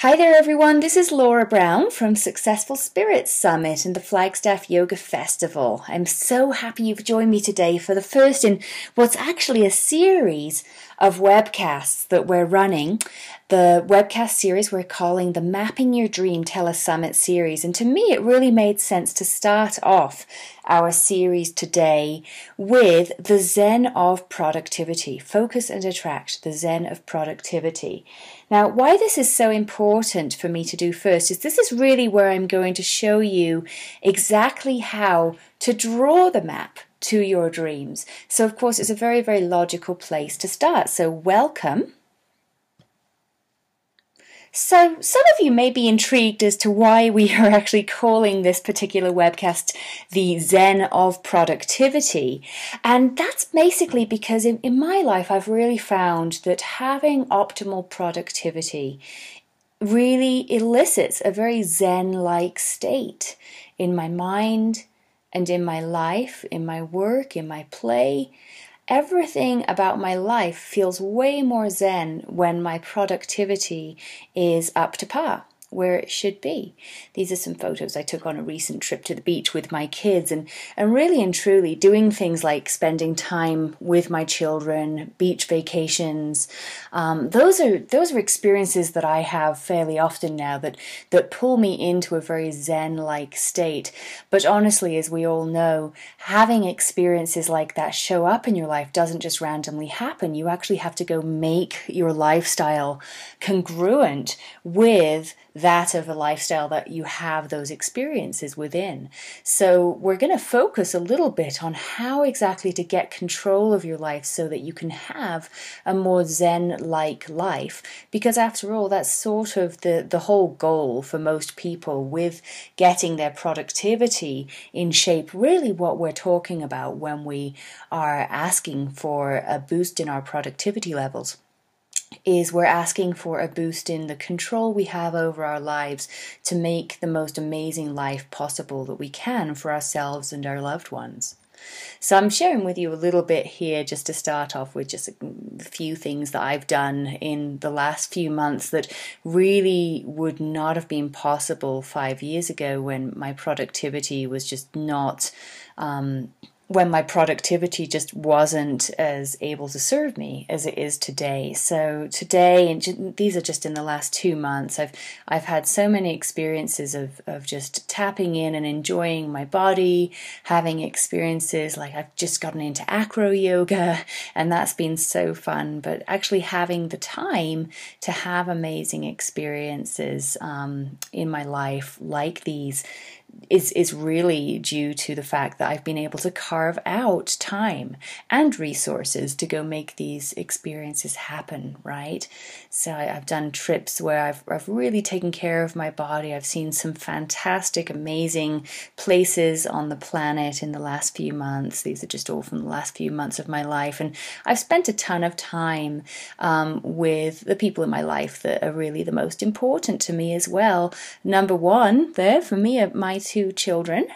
Hi there everyone, this is Laura Brown from Successful Spirits Summit and the Flagstaff Yoga Festival. I'm so happy you've joined me today for the first in what's actually a series of webcasts that we're running. The webcast series we're calling the Mapping Your Dream Telesummit series, and to me it really made sense to start off our series today with the Zen of Productivity. Focus and attract, the Zen of Productivity. Now, why this is so important for me to do first is this is really where I'm going to show you exactly how to draw the map to your dreams. So, of course, it's a very, very logical place to start. So, welcome. So some of you may be intrigued as to why we are actually calling this particular webcast the Zen of Productivity. And that's basically because in my life I've really found that having optimal productivity really elicits a very Zen-like state in my mind and in my life, in my work, in my play. Everything about my life feels way more Zen when my productivity is up to par, where it should be. These are some photos I took on a recent trip to the beach with my kids, and really and truly doing things like spending time with my children, beach vacations. Those are experiences that I have fairly often now that pull me into a very Zen-like state. But honestly, as we all know, having experiences like that show up in your life doesn't just randomly happen. You actually have to go make your lifestyle congruent with that of a lifestyle that you have those experiences within. So we're going to focus a little bit on how exactly to get control of your life so that you can have a more Zen-like life, because after all, that's sort of the whole goal for most people with getting their productivity in shape. Really what we're talking about when we are asking for a boost in our productivity levels is we're asking for a boost in the control we have over our lives to make the most amazing life possible that we can for ourselves and our loved ones. So I'm sharing with you a little bit here just to start off with just a few things that I've done in the last few months that really would not have been possible 5 years ago when my productivity was just not when my productivity just wasn't as able to serve me as it is today. So today, and these are just in the last 2 months, I've had so many experiences of just tapping in and enjoying my body, having experiences like I've just gotten into acro yoga, and that's been so fun. But actually having the time to have amazing experiences in my life like these is really due to the fact that I've been able to carve out time and resources to go make these experiences happen, right? So I've done trips where I've really taken care of my body. I've seen some fantastic, amazing places on the planet in the last few months. These are just all from the last few months of my life. And I've spent a ton of time with the people in my life that are really the most important to me as well. Number one there for me are my two children,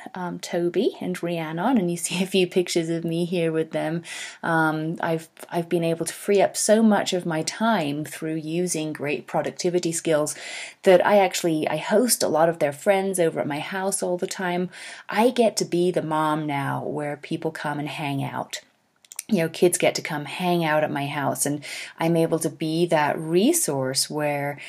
Toby and Rhiannon, and you see a few pictures of me here with them. I've been able to free up so much of my time through using great productivity skills that I host a lot of their friends over at my house all the time. I get to be the mom now where people come and hang out. Kids get to come hang out at my house, and I'm able to be that resource where,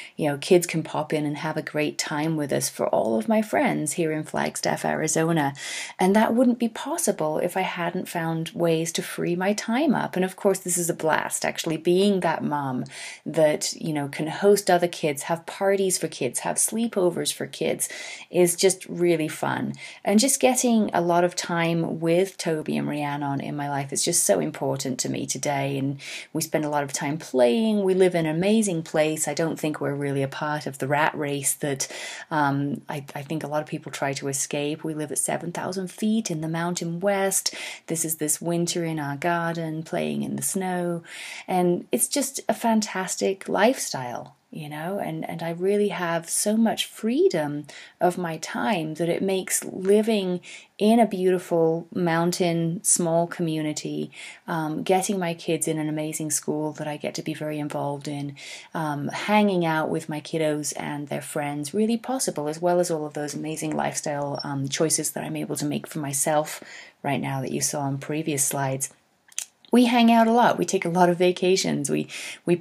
kids can pop in and have a great time with us for all of my friends here in Flagstaff, Arizona. And that wouldn't be possible if I hadn't found ways to free my time up. And of course, this is a blast, actually, being that mom that, can host other kids, have parties for kids, have sleepovers for kids is just really fun. And just getting a lot of time with Toby and Rhiannon in my life is just so important to me today, and we spend a lot of time playing. We live in an amazing place. I don't think we're really a part of the rat race that I think a lot of people try to escape. We live at 7,000 feet in the Mountain West. This is this winter in our garden, playing in the snow, and it's just a fantastic lifestyle. and I really have so much freedom of my time that it makes living in a beautiful mountain small community, getting my kids in an amazing school that I get to be very involved in, hanging out with my kiddos and their friends really possible, as well as all of those amazing lifestyle choices that I'm able to make for myself right now that you saw on previous slides. We hang out a lot. We take a lot of vacations. We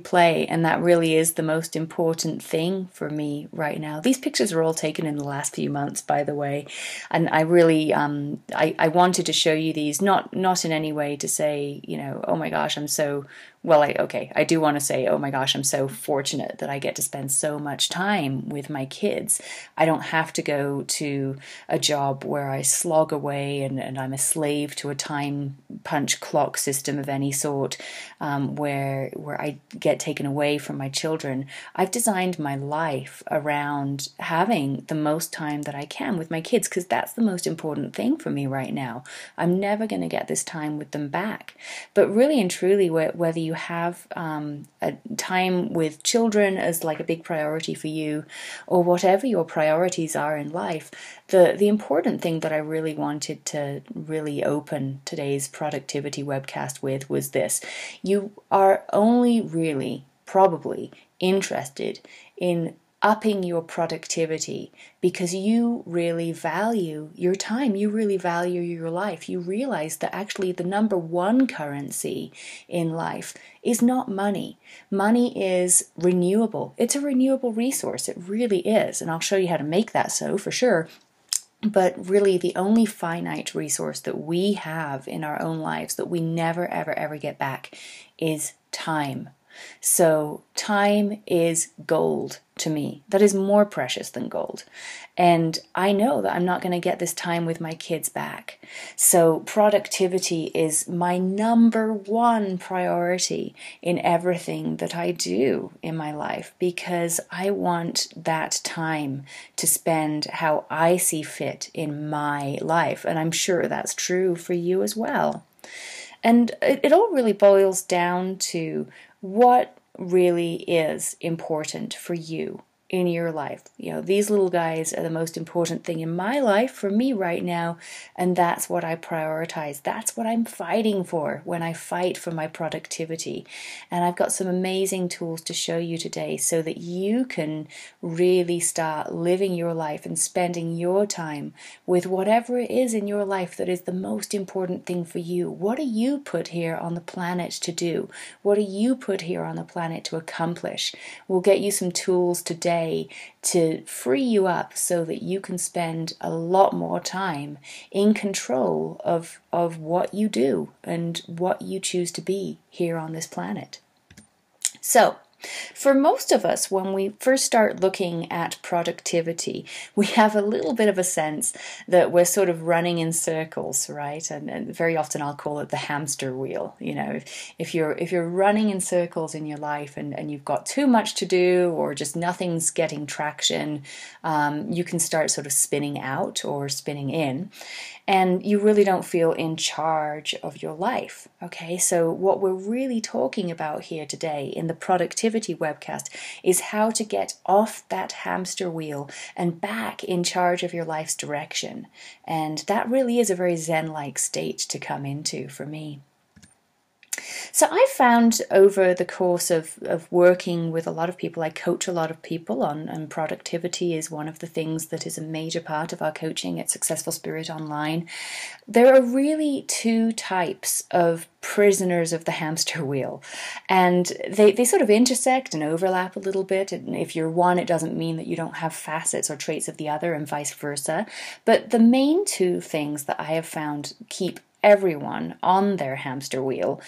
play, and that really is the most important thing for me right now. These pictures are all taken in the last few months, by the way, and I really I wanted to show you these, not in any way to say, oh my gosh, I'm so I do want to say, oh my gosh, I'm so fortunate that I get to spend so much time with my kids. I don't have to go to a job where I slog away and I'm a slave to a time punch clock system of any sort, where I get taken away from my children. I've designed my life around having the most time that I can with my kids, because that's the most important thing for me right now. I'm never going to get this time with them back. But really and truly, whether you have a time with children as like a big priority for you, or whatever your priorities are in life, the important thing that I really wanted to really open today's productivity webcast with was this. You are only really probably interested in upping your productivity because you really value your time, you really value your life. You realize that actually the number one currency in life is not money. Money is renewable. It's a renewable resource. It really is. And I'll show you how to make that so for sure. But really the only finite resource that we have in our own lives that we never, ever, ever get back is time. So time is gold to me. That is more precious than gold. And I know that I'm not going to get this time with my kids back. So productivity is my number one priority in everything that I do in my life, because I want that time to spend how I see fit in my life. And I'm sure that's true for you as well. And it all really boils down to what really is important for you in your life. These little guys are the most important thing in my life for me right now, and that's what I prioritize. That's what I'm fighting for when I fight for my productivity. And I've got some amazing tools to show you today so that you can really start living your life and spending your time with whatever it is in your life that is the most important thing for you. What are you put here on the planet to do? What are you put here on the planet to accomplish? We'll get you some tools today to free you up so that you can spend a lot more time in control of what you do and what you choose to be here on this planet. So, for most of us, when we first start looking at productivity, we have a little bit of a sense that we're sort of running in circles, right? And very often I'll call it the hamster wheel. If you're running in circles in your life and you've got too much to do or just nothing's getting traction, you can start sort of spinning out or spinning in. And you really don't feel in charge of your life. Okay, so what we're really talking about here today in the productivity webcast is how to get off that hamster wheel and back in charge of your life's direction. And that really is a very Zen-like state to come into for me. So I found over the course of working with a lot of people, I coach a lot of people and productivity is one of the things that is a major part of our coaching at Successful Spirit Online. There are really two types of prisoners of the hamster wheel, and they sort of intersect and overlap a little bit. And if you're one, it doesn't mean that you don't have facets or traits of the other, and vice versa. But the main two things that I have found keep everyone on their hamster wheel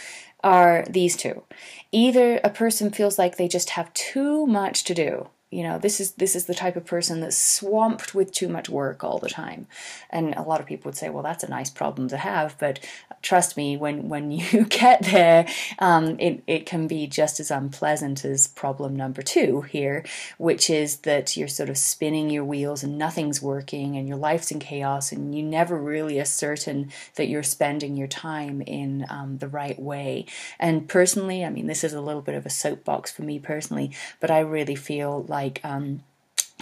are these two. Either a person feels like they just have too much to do. This is the type of person that's swamped with too much work all the time. And a lot of people would say, well, that's a nice problem to have, but trust me, when you get there, it can be just as unpleasant as problem number 2 here, which is that you're sort of spinning your wheels and nothing's working and your life's in chaos and you never really are certain that you're spending your time in the right way. And personally, I mean, this is a little bit of a soapbox for me personally, but I really feel like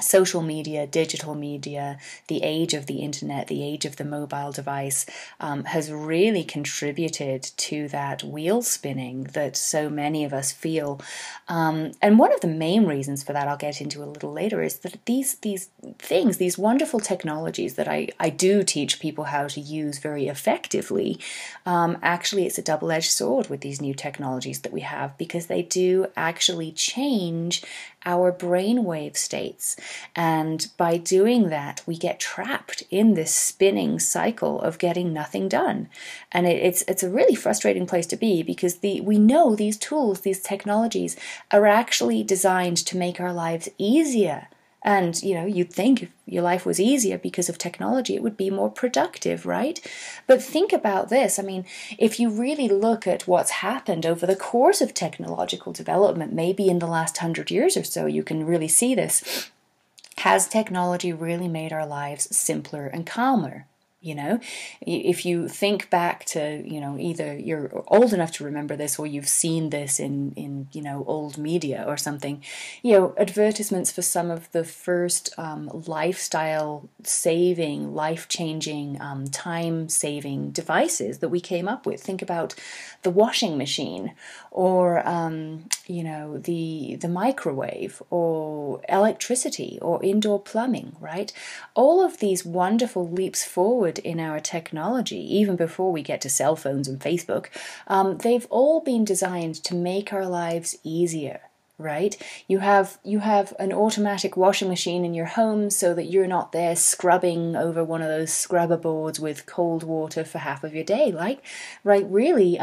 social media, digital media, the age of the internet, the age of the mobile device has really contributed to that wheel spinning that so many of us feel. And one of the main reasons for that, I'll get into a little later, is that these things, these wonderful technologies that I do teach people how to use very effectively, actually it's a double-edged sword with these new technologies that we have, because they do actually change our brainwave states. And by doing that, we get trapped in this spinning cycle of getting nothing done. And it's a really frustrating place to be, because we know these tools, these technologies are actually designed to make our lives easier. And, you'd think if your life was easier because of technology, it would be more productive, right? But think about this. I mean, if you really look at what's happened over the course of technological development, maybe in the last 100 years or so, you can really see this. Has technology really made our lives simpler and calmer? If you think back to, either you're old enough to remember this or you've seen this in old media or something, advertisements for some of the first lifestyle saving, life-changing, time-saving devices that we came up with. Think about the washing machine or, the microwave or electricity or indoor plumbing, right? All of these wonderful leaps forward in our technology, even before we get to cell phones and Facebook, they've all been designed to make our lives easier, right? You have an automatic washing machine in your home so that you're not there scrubbing over one of those scrubber boards with cold water for half of your day, right? Really,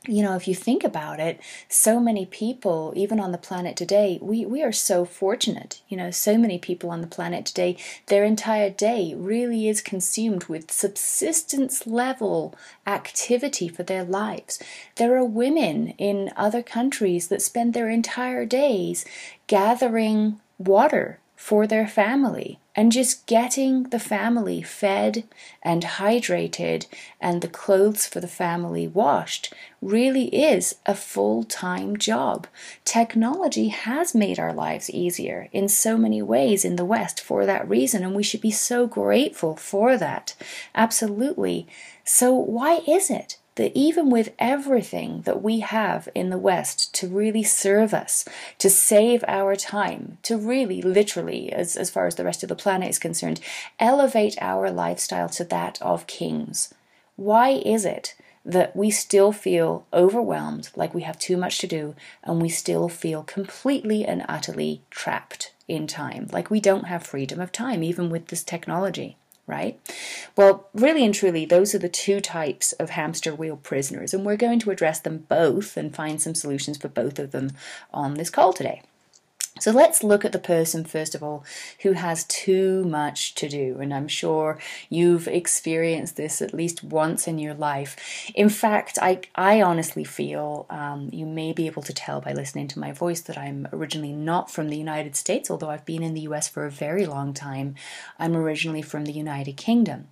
if you think about it, so many people, even on the planet today, we are so fortunate. So many people on the planet today, their entire day really is consumed with subsistence level activity for their lives. There are women in other countries that spend their entire days gathering water for their family and just getting the family fed and hydrated and the clothes for the family washed really is a full-time job. Technology has made our lives easier in so many ways in the West for that reason, and we should be so grateful for that. Absolutely. So why is it that even with everything that we have in the West to really serve us, to save our time, to really literally, as far as the rest of the planet is concerned, elevate our lifestyle to that of kings, why is it that we still feel overwhelmed, like we have too much to do, and we still feel completely and utterly trapped in time, like we don't have freedom of time, even with this technology? Right? Well, really and truly, those are the two types of hamster wheel prisoners, and we're going to address them both and find some solutions for both of them on this call today. So let's look at the person, first of all, who has too much to do. And I'm sure you've experienced this at least once in your life. In fact, I honestly feel, you may be able to tell by listening to my voice, that I'm originally not from the United States, although I've been in the US for a very long time. I'm originally from the United Kingdom.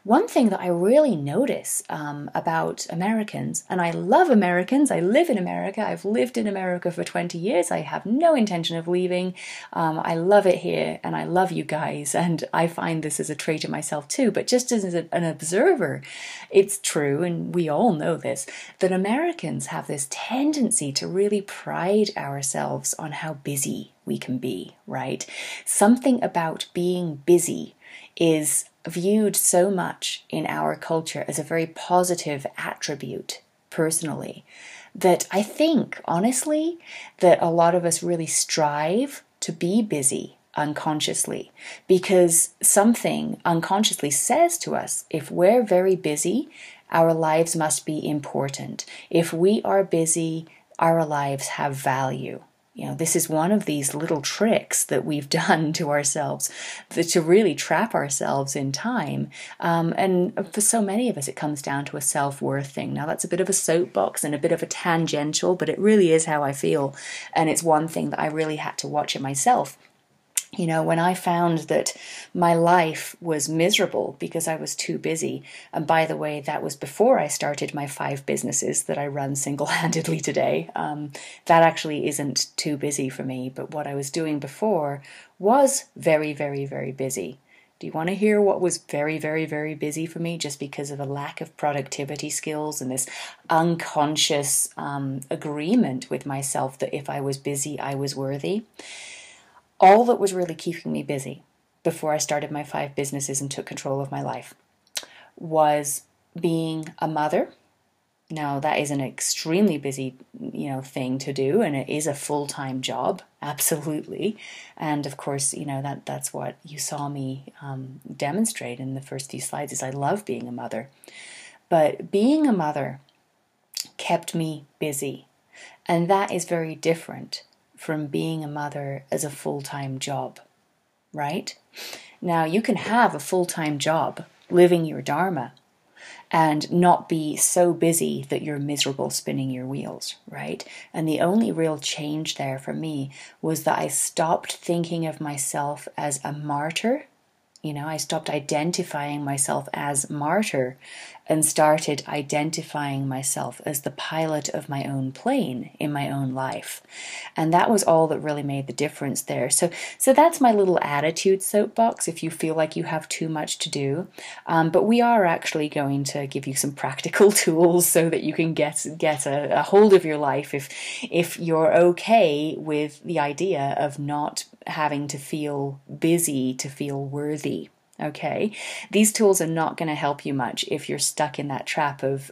One thing that I really notice about Americans, and I love Americans, I live in America, I've lived in America for 20 years, I have no intention of leaving. I love it here and I love you guys, and I find this as a trait in myself too, but just as an observer, it's true, and we all know this, that Americans have this tendency to really pride ourselves on how busy we can be, right? Something about being busy is viewed so much in our culture as a very positive attribute, personally, that I think, honestly, that a lot of us really strive to be busy unconsciously, because something unconsciously says to us, if we're very busy, our lives must be important. If we are busy, our lives have value. This is one of these little tricks that we've done to ourselves to really trap ourselves in time. And for so many of us, it comes down to a self-worth thing. Now, that's a bit of a soapbox and a bit of a tangential, but it really is how I feel. And it's one thing that I really had to watch in myself. When I found that my life was miserable because I was too busy, and by the way, that was before I started my 5 businesses that I run single-handedly today. That actually isn't too busy for me, but what I was doing before was very, very, very busy. Do you want to hear what was very, very, very busy for me just because of a lack of productivity skills and this unconscious agreement with myself that if I was busy, I was worthy? All that was really keeping me busy before I started my 5 businesses and took control of my life was being a mother. Now, that is an extremely busy, thing to do, and it is a full-time job, absolutely. And of course, that's what you saw me demonstrate in the first few slides is I love being a mother. But being a mother kept me busy, and that is very different from being a mother as a full-time job, right? Now, you can have a full-time job living your dharma and not be so busy that you're miserable spinning your wheels, right? And the only real change there for me was that I stopped thinking of myself as a martyr. I stopped identifying myself as martyr and started identifying myself as the pilot of my own plane in my own life. And that was all that really made the difference there. So that's my little attitude soapbox if you feel like you have too much to do. But we are actually going to give you some practical tools so that you can get a hold of your life if you're okay with the idea of not having to feel busy to feel worthy. Okay, these tools are not going to help you much if you're stuck in that trap of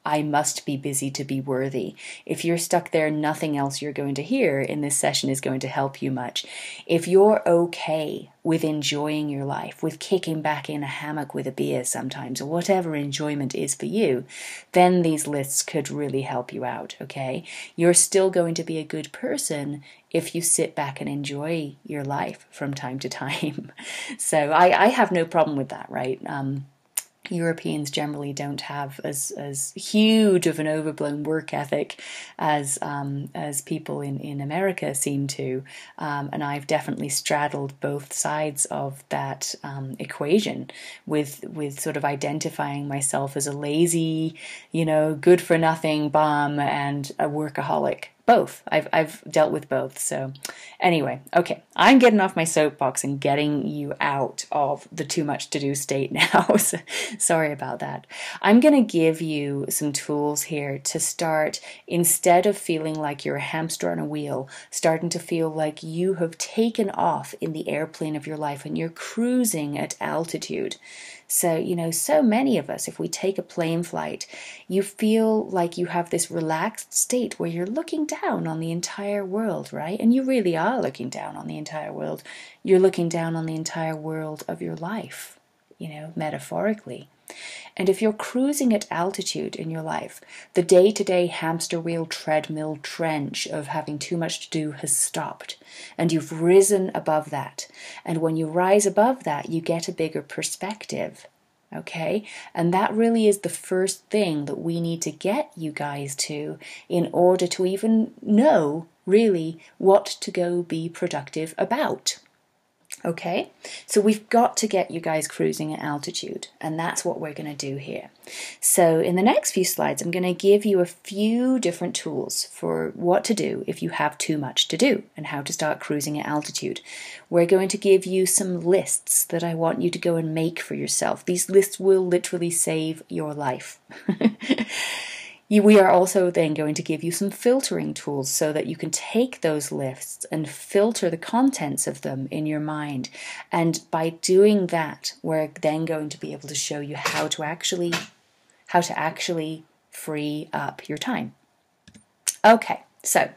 I must be busy to be worthy. If you're stuck there, nothing else you're going to hear in this session is going to help you much. If you're okay with enjoying your life, with kicking back in a hammock with a beer sometimes, or whatever enjoyment is for you, then these lists could really help you out, okay? You're still going to be a good person if you sit back and enjoy your life from time to time. So I have no problem with that, right? Europeans generally don't have as huge of an overblown work ethic as people in America seem to, and I've definitely straddled both sides of that equation with sort of identifying myself as a lazy, good for nothing bum and a workaholic. Both. I've dealt with both. So anyway, okay, I'm getting off my soapbox and getting you out of the too much to do state now. So, sorry about that. I'm going to give you some tools here to start, instead of feeling like you're a hamster on a wheel, starting to feel like you have taken off in the airplane of your life and you're cruising at altitude. So, so many of us, if we take a plane flight, you feel like you have this relaxed state where you're looking down on the entire world, right? And you really are looking down on the entire world. You're looking down on the entire world of your life, metaphorically. And if you're cruising at altitude in your life, the day-to-day hamster wheel treadmill trench of having too much to do has stopped, and you've risen above that. And when you rise above that, you get a bigger perspective, okay? And that really is the first thing that we need to get you guys to in order to even know, really, what to go be productive about. Okay, so we've got to get you guys cruising at altitude, and that's what we're going to do here. So in the next few slides, I'm going to give you a few different tools for what to do if you have too much to do and how to start cruising at altitude. We're going to give you some lists that I want you to go and make for yourself. These lists will literally save your life. We are also then going to give you some filtering tools so that you can take those lists and filter the contents of them in your mind. And by doing that, we're then going to be able to show you how to actually free up your time. Okay, so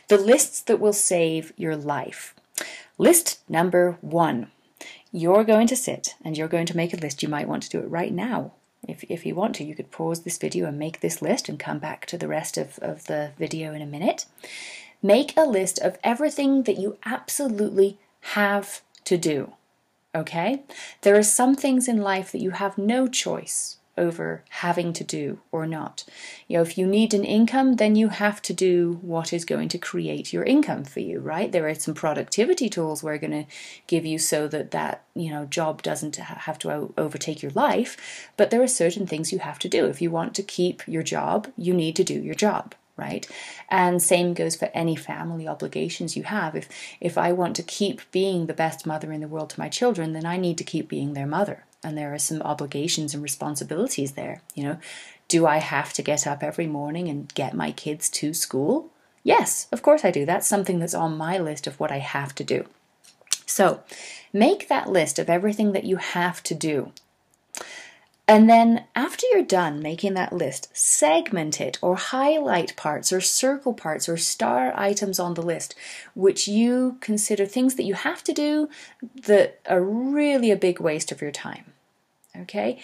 the lists that will save your life. List number 1. You're going to sit and you're going to make a list. You might want to do it right now. If you want to, you could pause this video and make this list and come back to the rest of the video in a minute. Make a list of everything that you absolutely have to do, okay? There are some things in life that you have no choice over having to do or not. If you need an income, then you have to do what is going to create your income for you, right? There are some productivity tools we're going to give you so that job doesn't have to overtake your life, but there are certain things you have to do. If you want to keep your job, you need to do your job, right? And same goes for any family obligations you have. If I want to keep being the best mother in the world to my children, then I need to keep being their mother. And there are some obligations and responsibilities there. Do I have to get up every morning and get my kids to school? Yes, of course I do. That's something that's on my list of what I have to do. So make that list of everything that you have to do. And then after you're done making that list, segment it or highlight parts or circle parts or star items on the list which you consider things that you have to do that are really a big waste of your time. Okay?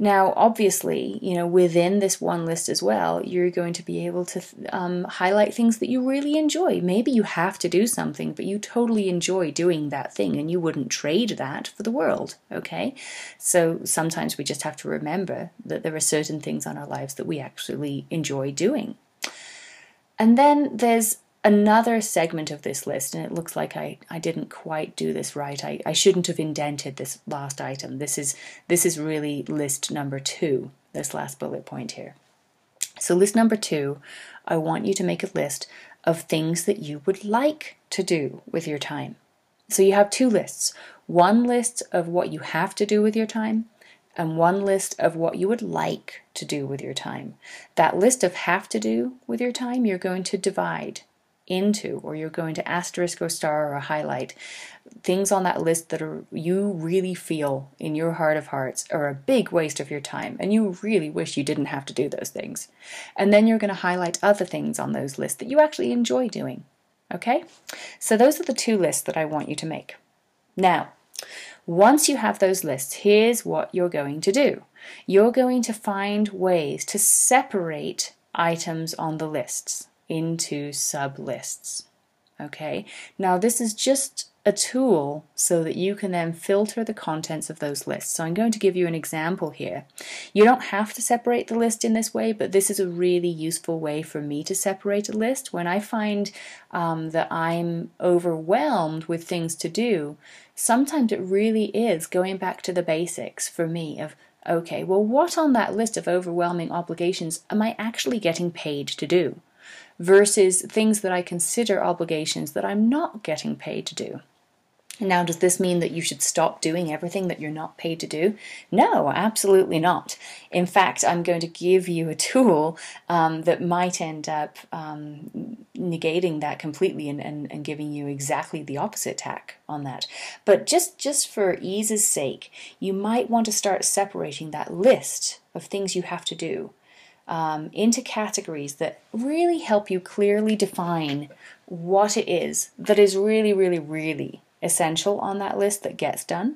Now, obviously, within this one list as well, you're going to be able to highlight things that you really enjoy. Maybe you have to do something, but you totally enjoy doing that thing and you wouldn't trade that for the world, okay? So sometimes we just have to remember that there are certain things on our lives that we actually enjoy doing. And then there's another segment of this list, and it looks like I didn't quite do this right. I shouldn't have indented this last item. This is really list number 2, this last bullet point here. So list number 2, I want you to make a list of things that you would like to do with your time. So you have 2 lists. One list of what you have to do with your time, and one list of what you would like to do with your time. That list of have to do with your time, you're going to divide into, or you're going to asterisk or star or highlight things on that list that you really feel in your heart of hearts are a big waste of your time and you really wish you didn't have to do those things. And then you're going to highlight other things on those lists that you actually enjoy doing. Okay? So those are the 2 lists that I want you to make. Now, once you have those lists, here's what you're going to do. You're going to find ways to separate items on the lists into sub-lists. Okay? Now this is just a tool so that you can then filter the contents of those lists. So I'm going to give you an example here. You don't have to separate the list in this way, but this is a really useful way for me to separate a list. When I find that I'm overwhelmed with things to do, sometimes it really is going back to the basics for me of, okay, well, what on that list of overwhelming obligations am I actually getting paid to do? Versus things that I consider obligations that I'm not getting paid to do. Now, does this mean that you should stop doing everything that you're not paid to do? No, absolutely not. In fact, I'm going to give you a tool that might end up negating that completely and giving you exactly the opposite tack on that. But just for ease's sake, you might want to start separating that list of things you have to do into categories that really help you clearly define what it is that is really, really, really essential on that list that gets done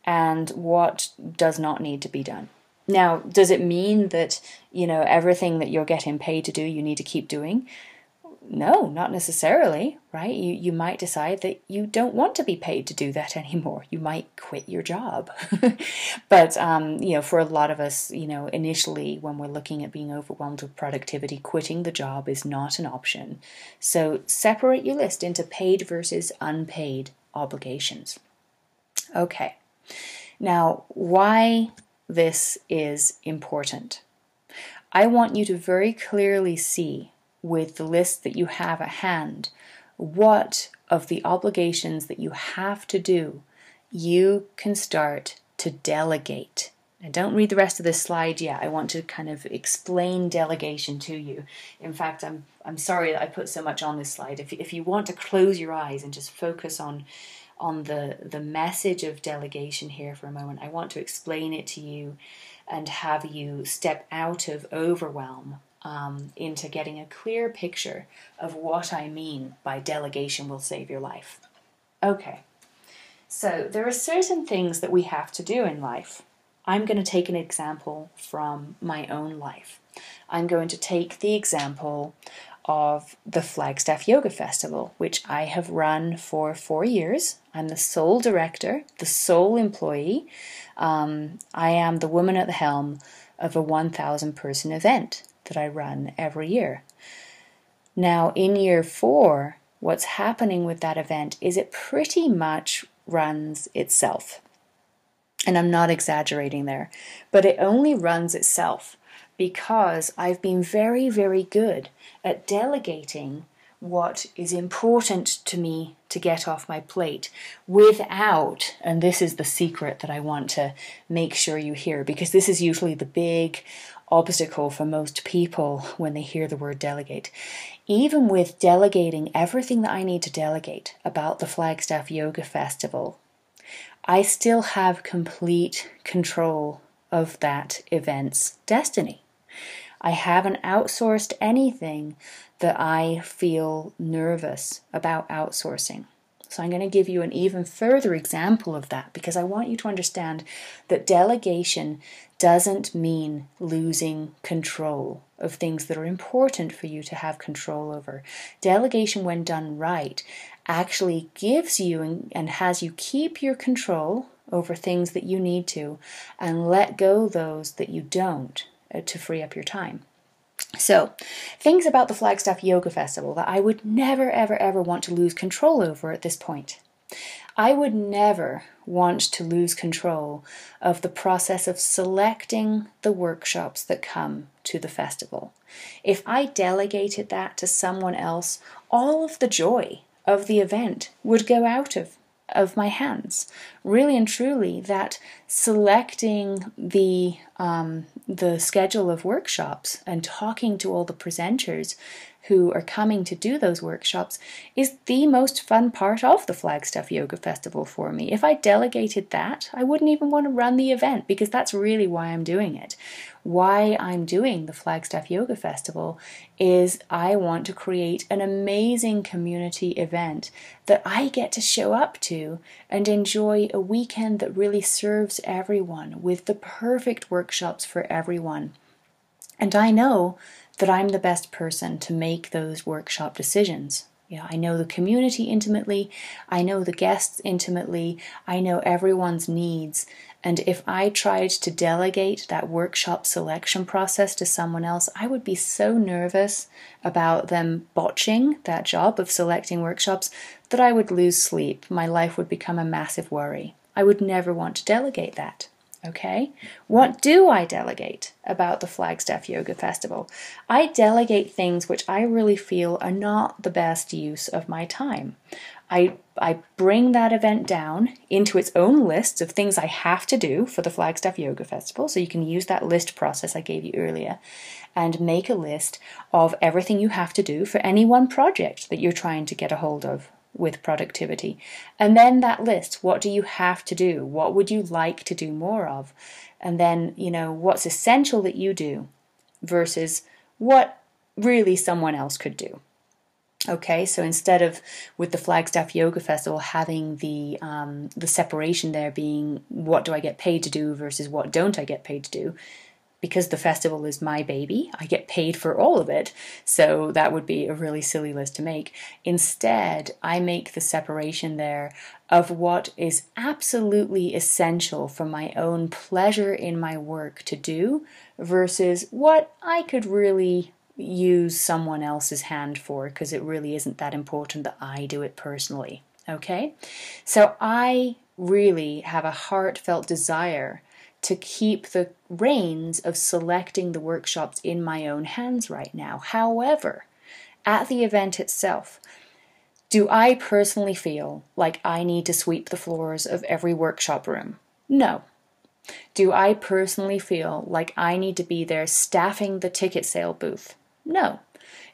and what does not need to be done. Now, does it mean that, everything that you're getting paid to do, you need to keep doing? No, not necessarily, right? You might decide that you don't want to be paid to do that anymore. You might quit your job. But, for a lot of us, initially when we're looking at being overwhelmed with productivity, quitting the job is not an option. So separate your list into paid versus unpaid obligations. Okay. Now, why this is important. I want you to very clearly see with the list that you have at hand, what of the obligations that you have to do, you can start to delegate. Now, don't read the rest of this slide yet. I want to kind of explain delegation to you. In fact, I'm sorry that I put so much on this slide. If you want to close your eyes and just focus on the message of delegation here for a moment, I want to explain it to you and have you step out of overwhelm into getting a clear picture of what I mean by delegation will save your life. Okay, so there are certain things that we have to do in life. I'm going to take an example from my own life. I'm going to take the example of the Flagstaff Yoga Festival, which I have run for 4 years. I'm the sole director, the sole employee. I am the woman at the helm of a 1,000 person event that I run every year. Now, in year 4, what's happening with that event is it pretty much runs itself. And I'm not exaggerating there, but it only runs itself because I've been very, very good at delegating what is important to me to get off my plate without, and this is the secret that I want to make sure you hear, because this is usually the big obstacle for most people when they hear the word delegate. Even with delegating everything that I need to delegate about the Flagstaff Yoga Festival, I still have complete control of that event's destiny. I haven't outsourced anything that I feel nervous about outsourcing. So I'm going to give you an even further example of that, because I want you to understand that delegation doesn't mean losing control of things that are important for you to have control over. Delegation, when done right, actually gives you and has you keep your control over things that you need to and let go those that you don't to free up your time. So, things about the Flagstaff Yoga Festival that I would never, ever, ever want to lose control over at this point. I would never want to lose control of the process of selecting the workshops that come to the festival. If I delegated that to someone else, all of the joy of the event would go out of my hands. Really and truly, that selecting the schedule of workshops and talking to all the presenters who are coming to do those workshops is the most fun part of the Flagstaff Yoga Festival for me. If I delegated that, I wouldn't even want to run the event, because that's really why I'm doing it. Why I'm doing the Flagstaff Yoga Festival is I want to create an amazing community event that I get to show up to and enjoy a weekend that really serves everyone with the perfect workshops for everyone. And I know that I'm the best person to make those workshop decisions. I know the community intimately, I know the guests intimately, I know everyone's needs. And if I tried to delegate that workshop selection process to someone else, I would be so nervous about them botching that job of selecting workshops that I would lose sleep. My life would become a massive worry. I would never want to delegate that. Okay, what do I delegate about the Flagstaff Yoga Festival? I delegate things which I really feel are not the best use of my time. I bring that event down into its own lists of things I have to do for the Flagstaff Yoga Festival. So you can use that list process I gave you earlier and make a list of everything you have to do for any one project that you're trying to get a hold of with productivity. And then that list, what do you have to do? What would you like to do more of? And then, what's essential that you do versus what really someone else could do. Okay, so instead of with the Flagstaff Yoga Festival having the separation there being what do I get paid to do versus what don't I get paid to do, because the festival is my baby, I get paid for all of it, so that would be a really silly list to make. Instead, I make the separation there of what is absolutely essential for my own pleasure in my work to do versus what I could really use someone else's hand for, because it really isn't that important that I do it personally. Okay? So I really have a heartfelt desire to keep the reins of selecting the workshops in my own hands right now. However, at the event itself, do I personally feel like I need to sweep the floors of every workshop room? No. Do I personally feel like I need to be there staffing the ticket sale booth? No.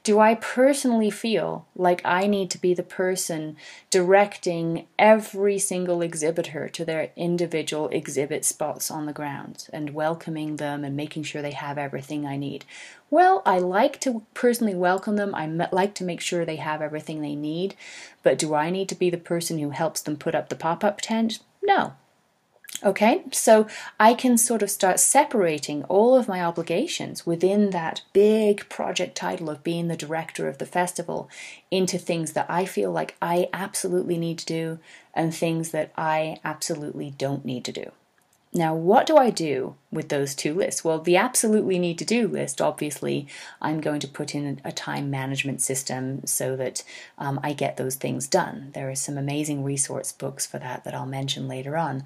Do I personally feel like I need to be the person directing every single exhibitor to their individual exhibit spots on the ground and welcoming them and making sure they have everything I need? Well, I like to personally welcome them. I like to make sure they have everything they need. But do I need to be the person who helps them put up the pop-up tent? No. Okay, so I can sort of start separating all of my obligations within that big project title of being the director of the festival into things that I feel like I absolutely need to do and things that I absolutely don't need to do. Now, what do I do with those two lists? Well, the absolutely need to do list, obviously, I'm going to put in a time management system so that I get those things done. There are some amazing resource books for that I'll mention later on.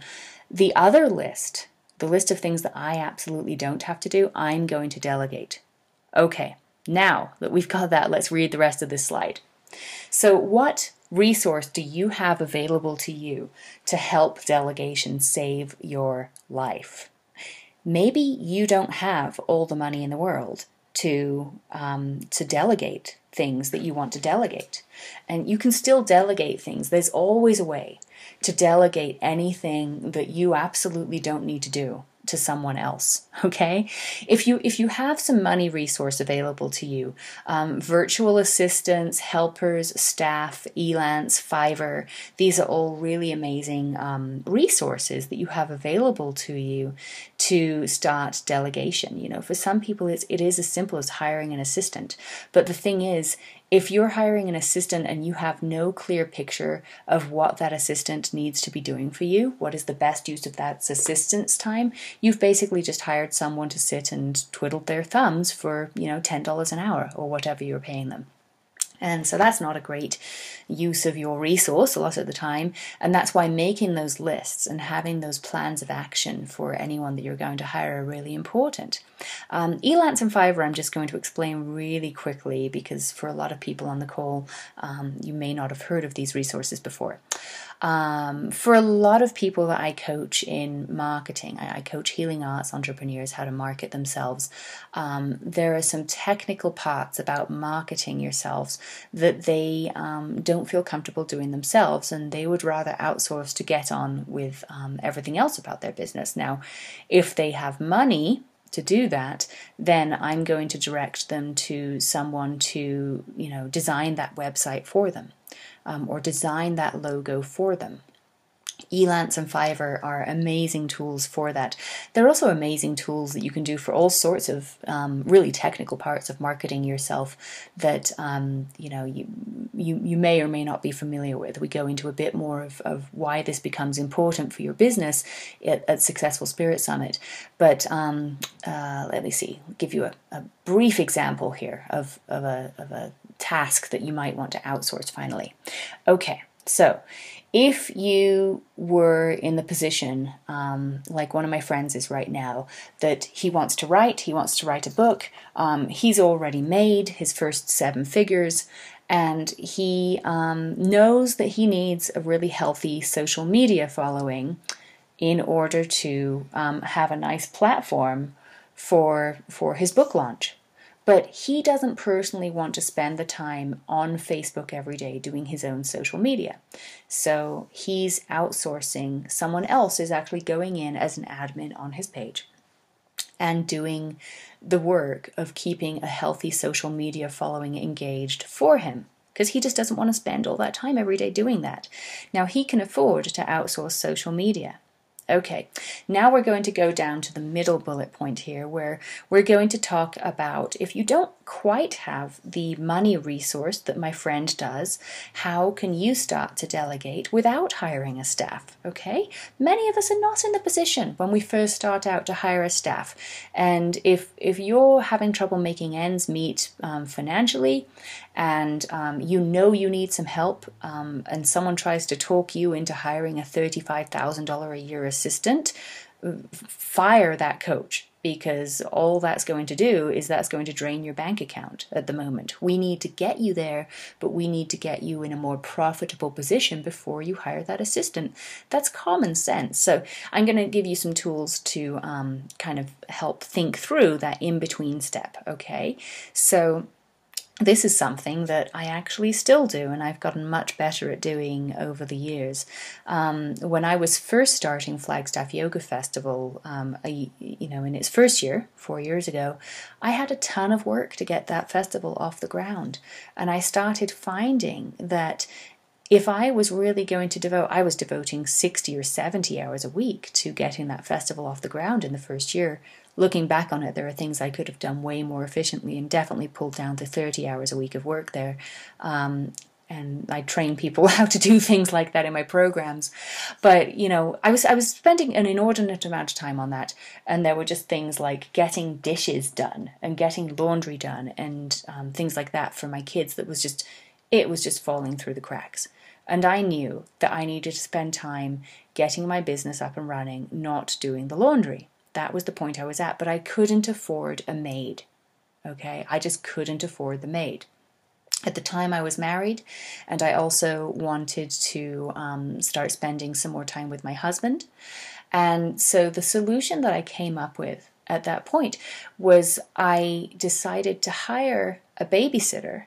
The other list, the list of things that I absolutely don't have to do, I'm going to delegate. Okay, now that we've got that, let's read the rest of this slide. So what resource do you have available to you to help delegation save your life? Maybe you don't have all the money in the world to delegate things that you want to delegate. And you can still delegate things. There's always a way to delegate anything that you absolutely don't need to do to someone else. Okay, if you have some money resource available to you, virtual assistants, helpers, staff, Elance, Fiverr, these are all really amazing resources that you have available to you to start delegation. You know, for some people it is as simple as hiring an assistant, but the thing is, if you're hiring an assistant and you have no clear picture of what that assistant needs to be doing for you, what is the best use of that assistant's time, you've basically just hired someone to sit and twiddle their thumbs for, $10 an hour or whatever you're paying them. And so that's not a great use of your resource a lot of the time. And that's why making those lists and having those plans of action for anyone that you're going to hire are really important. Elance and Fiverr I'm just going to explain really quickly because for a lot of people on the call, you may not have heard of these resources before. For a lot of people that I coach in marketing, I coach healing arts entrepreneurs how to market themselves. There are some technical parts about marketing yourselves that they don't feel comfortable doing themselves, and they would rather outsource to get on with everything else about their business. Now, if they have money to do that, then I'm going to direct them to someone to, design that website for them. Or design that logo for them. Elance and Fiverr are amazing tools for that. They're also amazing tools that you can do for all sorts of really technical parts of marketing yourself that you may or may not be familiar with. We go into a bit more of why this becomes important for your business at Successful Spirit Summit. But let me see, give you a brief example here of a task that you might want to outsource finally. Okay, so if you were in the position, like one of my friends is right now, that he wants to write a book, he's already made his first 7 figures, and he knows that he needs a really healthy social media following in order to have a nice platform for his book launch. But he doesn't personally want to spend the time on Facebook every day doing his own social media. So he's outsourcing. Someone else is actually going in as an admin on his page and doing the work of keeping a healthy social media following engaged for him, because he just doesn't want to spend all that time every day doing that. Now, he can afford to outsource social media. Okay, now we're going to go down to the middle bullet point here, where we're going to talk about, if you don't quite have the money resource that my friend does, how can you start to delegate without hiring a staff? Okay, many of us are not in the position when we first start out to hire a staff. And if you're having trouble making ends meet financially, and you need some help, and someone tries to talk you into hiring a $35,000 a year assistant, fire that coach, because all that's going to do is that's going to drain your bank account at the moment. We need to get you there, but we need to get you in a more profitable position before you hire that assistant. That's common sense. So I'm going to give you some tools to kind of help think through that in-between step, okay? So this is something that I actually still do, and I've gotten much better at doing over the years. When I was first starting Flagstaff Yoga Festival, in its first year, 4 years ago, I had a ton of work to get that festival off the ground. And I started finding that if I was really going to I was devoting 60 or 70 hours a week to getting that festival off the ground in the first year. Looking back on it, there are things I could have done way more efficiently and definitely pulled down to 30 hours a week of work there. And I train people how to do things like that in my programs. But, I was spending an inordinate amount of time on that. And there were just things like getting dishes done and getting laundry done and things like that for my kids that it was just falling through the cracks. And I knew that I needed to spend time getting my business up and running, not doing the laundry. That was the point I was at, but I couldn't afford a maid. Okay, I just couldn't afford the maid. At the time I was married, and I also wanted to start spending some more time with my husband. And so the solution that I came up with at that point was I decided to hire a babysitter,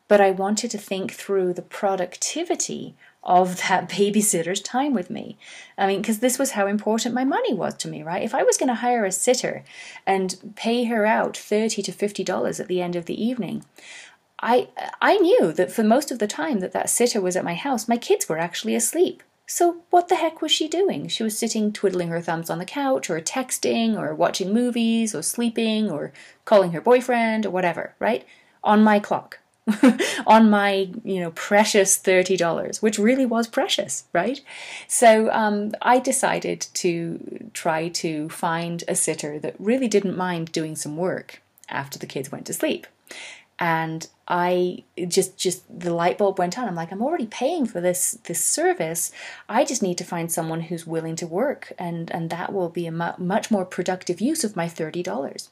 but I wanted to think through the productivity of that babysitter's time with me. I mean, because this was how important my money was to me, right? If I was going to hire a sitter and pay her out $30 to $50 at the end of the evening, I knew that for most of the time that sitter was at my house, my kids were actually asleep. So what the heck was she doing? She was sitting twiddling her thumbs on the couch or texting or watching movies or sleeping or calling her boyfriend or whatever, right? On my clock. On my, precious $30, which really was precious, right? So I decided to try to find a sitter that really didn't mind doing some work after the kids went to sleep. And I just the light bulb went on. I'm like, I'm already paying for this service. I just need to find someone who's willing to work, and that will be a much more productive use of my $30.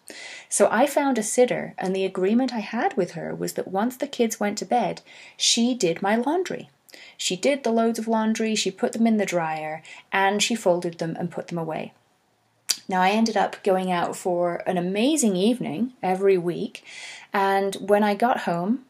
So I found a sitter, and the agreement I had with her was that once the kids went to bed, she did my laundry. She did the loads of laundry, she put them in the dryer, and she folded them and put them away. Now, I ended up going out for an amazing evening every week, and when I got home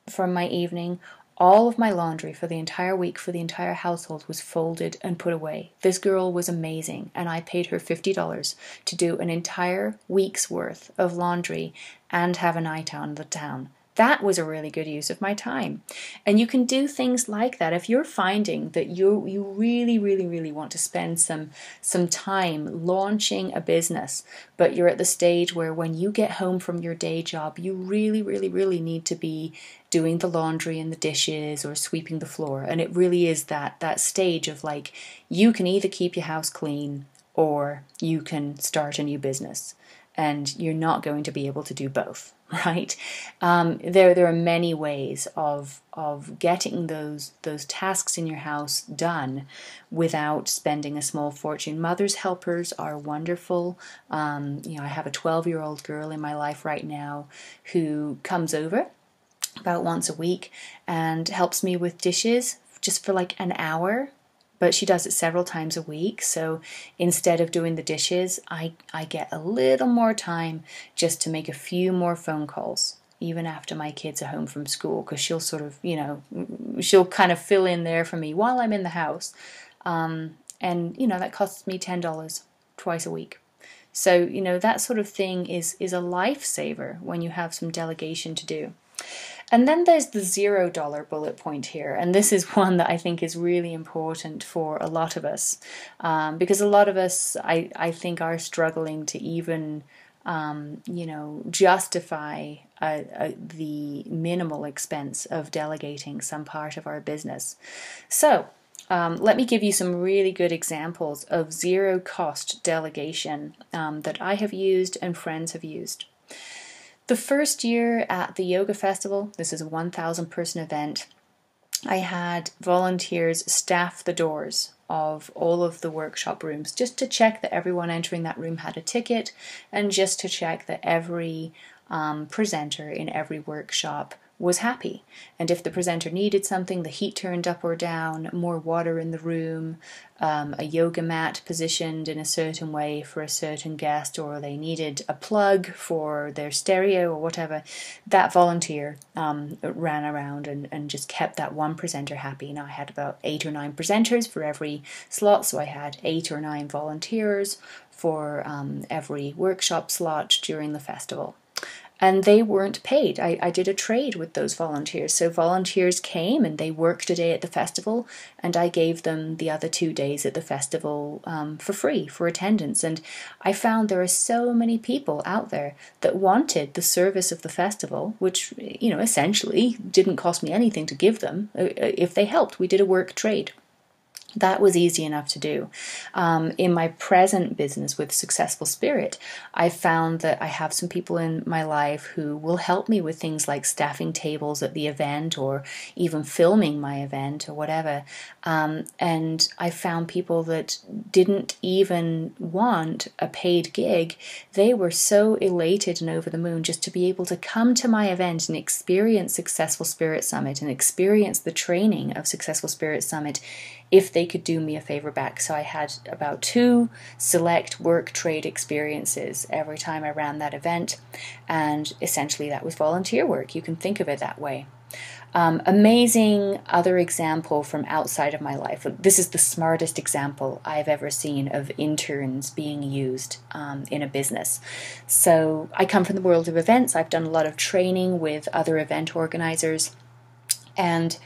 from my evening, all of my laundry for the entire week for the entire household was folded and put away. This girl was amazing, and I paid her $50 to do an entire week's worth of laundry and have a night out in the town. That was a really good use of my time. And you can do things like that. If you're finding that you really, really, really want to spend some time launching a business, but you're at the stage where when you get home from your day job, you really, really, really need to be doing the laundry and the dishes or sweeping the floor. And it really is that stage of like, you can either keep your house clean or you can start a new business. And you're not going to be able to do both, right? There are many ways of getting those tasks in your house done without spending a small fortune. Mother's helpers are wonderful. I have a 12-year-old girl in my life right now who comes over about once a week and helps me with dishes just for like an hour. But she does it several times a week. So instead of doing the dishes, I get a little more time just to make a few more phone calls, even after my kids are home from school, because she'll sort of, she'll kind of fill in there for me while I'm in the house. And that costs me $10 twice a week. So, that sort of thing is a lifesaver when you have some delegation to do. And then there's the $0 bullet point here. And this is one that I think is really important for a lot of us. Because a lot of us, I think, are struggling to even, justify the minimal expense of delegating some part of our business. So let me give you some really good examples of zero cost delegation that I have used and friends have used. The first year at the yoga festival, this is a 1,000 person event, I had volunteers staff the doors of all of the workshop rooms just to check that everyone entering that room had a ticket and just to check that every presenter in every workshop was happy. And if the presenter needed something, the heat turned up or down, more water in the room, a yoga mat positioned in a certain way for a certain guest, or they needed a plug for their stereo or whatever, that volunteer ran around and just kept that one presenter happy. Now I had about 8 or 9 presenters for every slot, so I had 8 or 9 volunteers for every workshop slot during the festival. and they weren't paid. I did a trade with those volunteers. So volunteers came and they worked a day at the festival, and I gave them the other 2 days at the festival for free, for attendance. And I found there are so many people out there that wanted the service of the festival, which, essentially didn't cost me anything to give them. If they helped, we did a work trade. That was easy enough to do. In my present business with Successful Spirit, I found that I have some people in my life who will help me with things like staffing tables at the event, or even filming my event or whatever. And I found people that didn't even want a paid gig. They were so elated and over the moon just to be able to come to my event and experience Successful Spirit Summit and experience the training of Successful Spirit Summit if they could do me a favor back. So I had about 2 select work trade experiences every time I ran that event, and essentially that was volunteer work. You can think of it that way. Amazing other example from outside of my life. This is the smartest example I've ever seen of interns being used in a business. So I come from the world of events. I've done a lot of training with other event organizers, and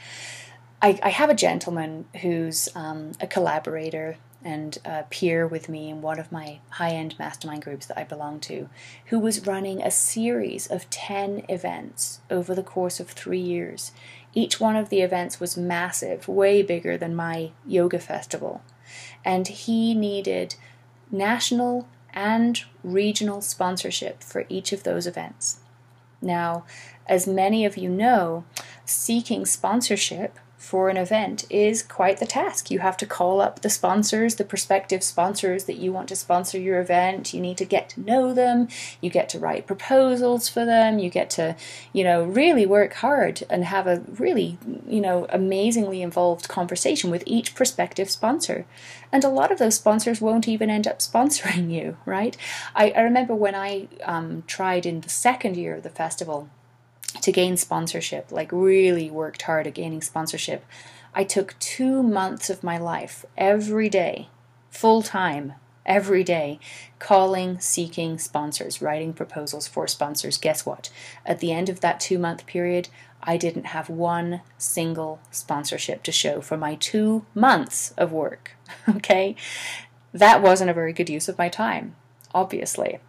I have a gentleman who's a collaborator and a peer with me in one of my high-end mastermind groups that I belong to, who was running a series of 10 events over the course of 3 years. Each one of the events was massive, way bigger than my yoga festival. And he needed national and regional sponsorship for each of those events. Now, as many of you know, seeking sponsorship for an event is quite the task. You have to call up the sponsors, the prospective sponsors that you want to sponsor your event. You need to get to know them. You get to write proposals for them. You get to, really work hard and have a really, amazingly involved conversation with each prospective sponsor. And a lot of those sponsors won't even end up sponsoring you, right? I remember when I tried in the second year of the festival to gain sponsorship, really worked hard at gaining sponsorship. I took 2 months of my life every day, full time, every day, calling, seeking sponsors, writing proposals for sponsors. Guess what? At the end of that 2-month period, I didn't have one single sponsorship to show for my 2 months of work. Okay? That wasn't a very good use of my time, obviously.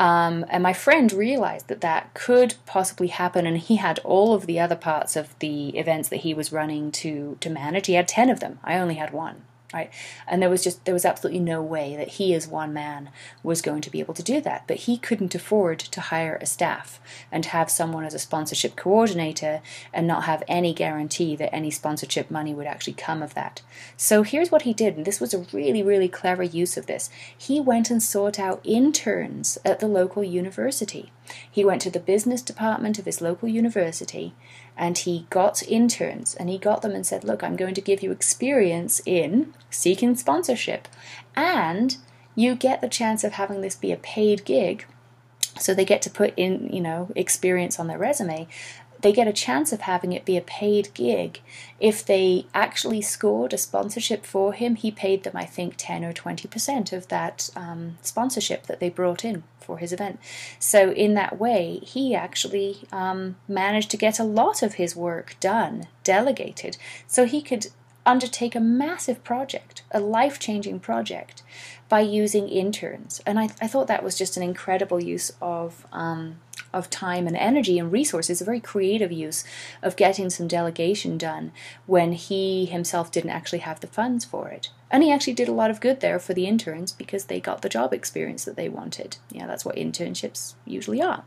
And my friend realized that could possibly happen, and he had all of the other parts of the events that he was running to manage. He had 10 of them. I only had 1. Right? And there was absolutely no way that he as one man was going to be able to do that. But he couldn't afford to hire a staff and have someone as a sponsorship coordinator and not have any guarantee that any sponsorship money would actually come of that. So here's what he did, and this was a really, really clever use of this. He went and sought out interns at the local university. He went to the business department of his local university, and he got interns, and he got them and said, look, I'm going to give you experience in seeking sponsorship, and you get the chance of having this be a paid gig. So they get to put in, experience on their resume. They get a chance of having it be a paid gig. If they actually scored a sponsorship for him, he paid them, I think, 10 or 20% of that sponsorship that they brought in for his event. So in that way, he actually managed to get a lot of his work done, delegated, so he could undertake a massive project, a life-changing project, by using interns. And I thought that was just an incredible use of time and energy and resources, a very creative use of getting some delegation done when he himself didn't actually have the funds for it. And he actually did a lot of good there for the interns because they got the job experience that they wanted. That's what internships usually are.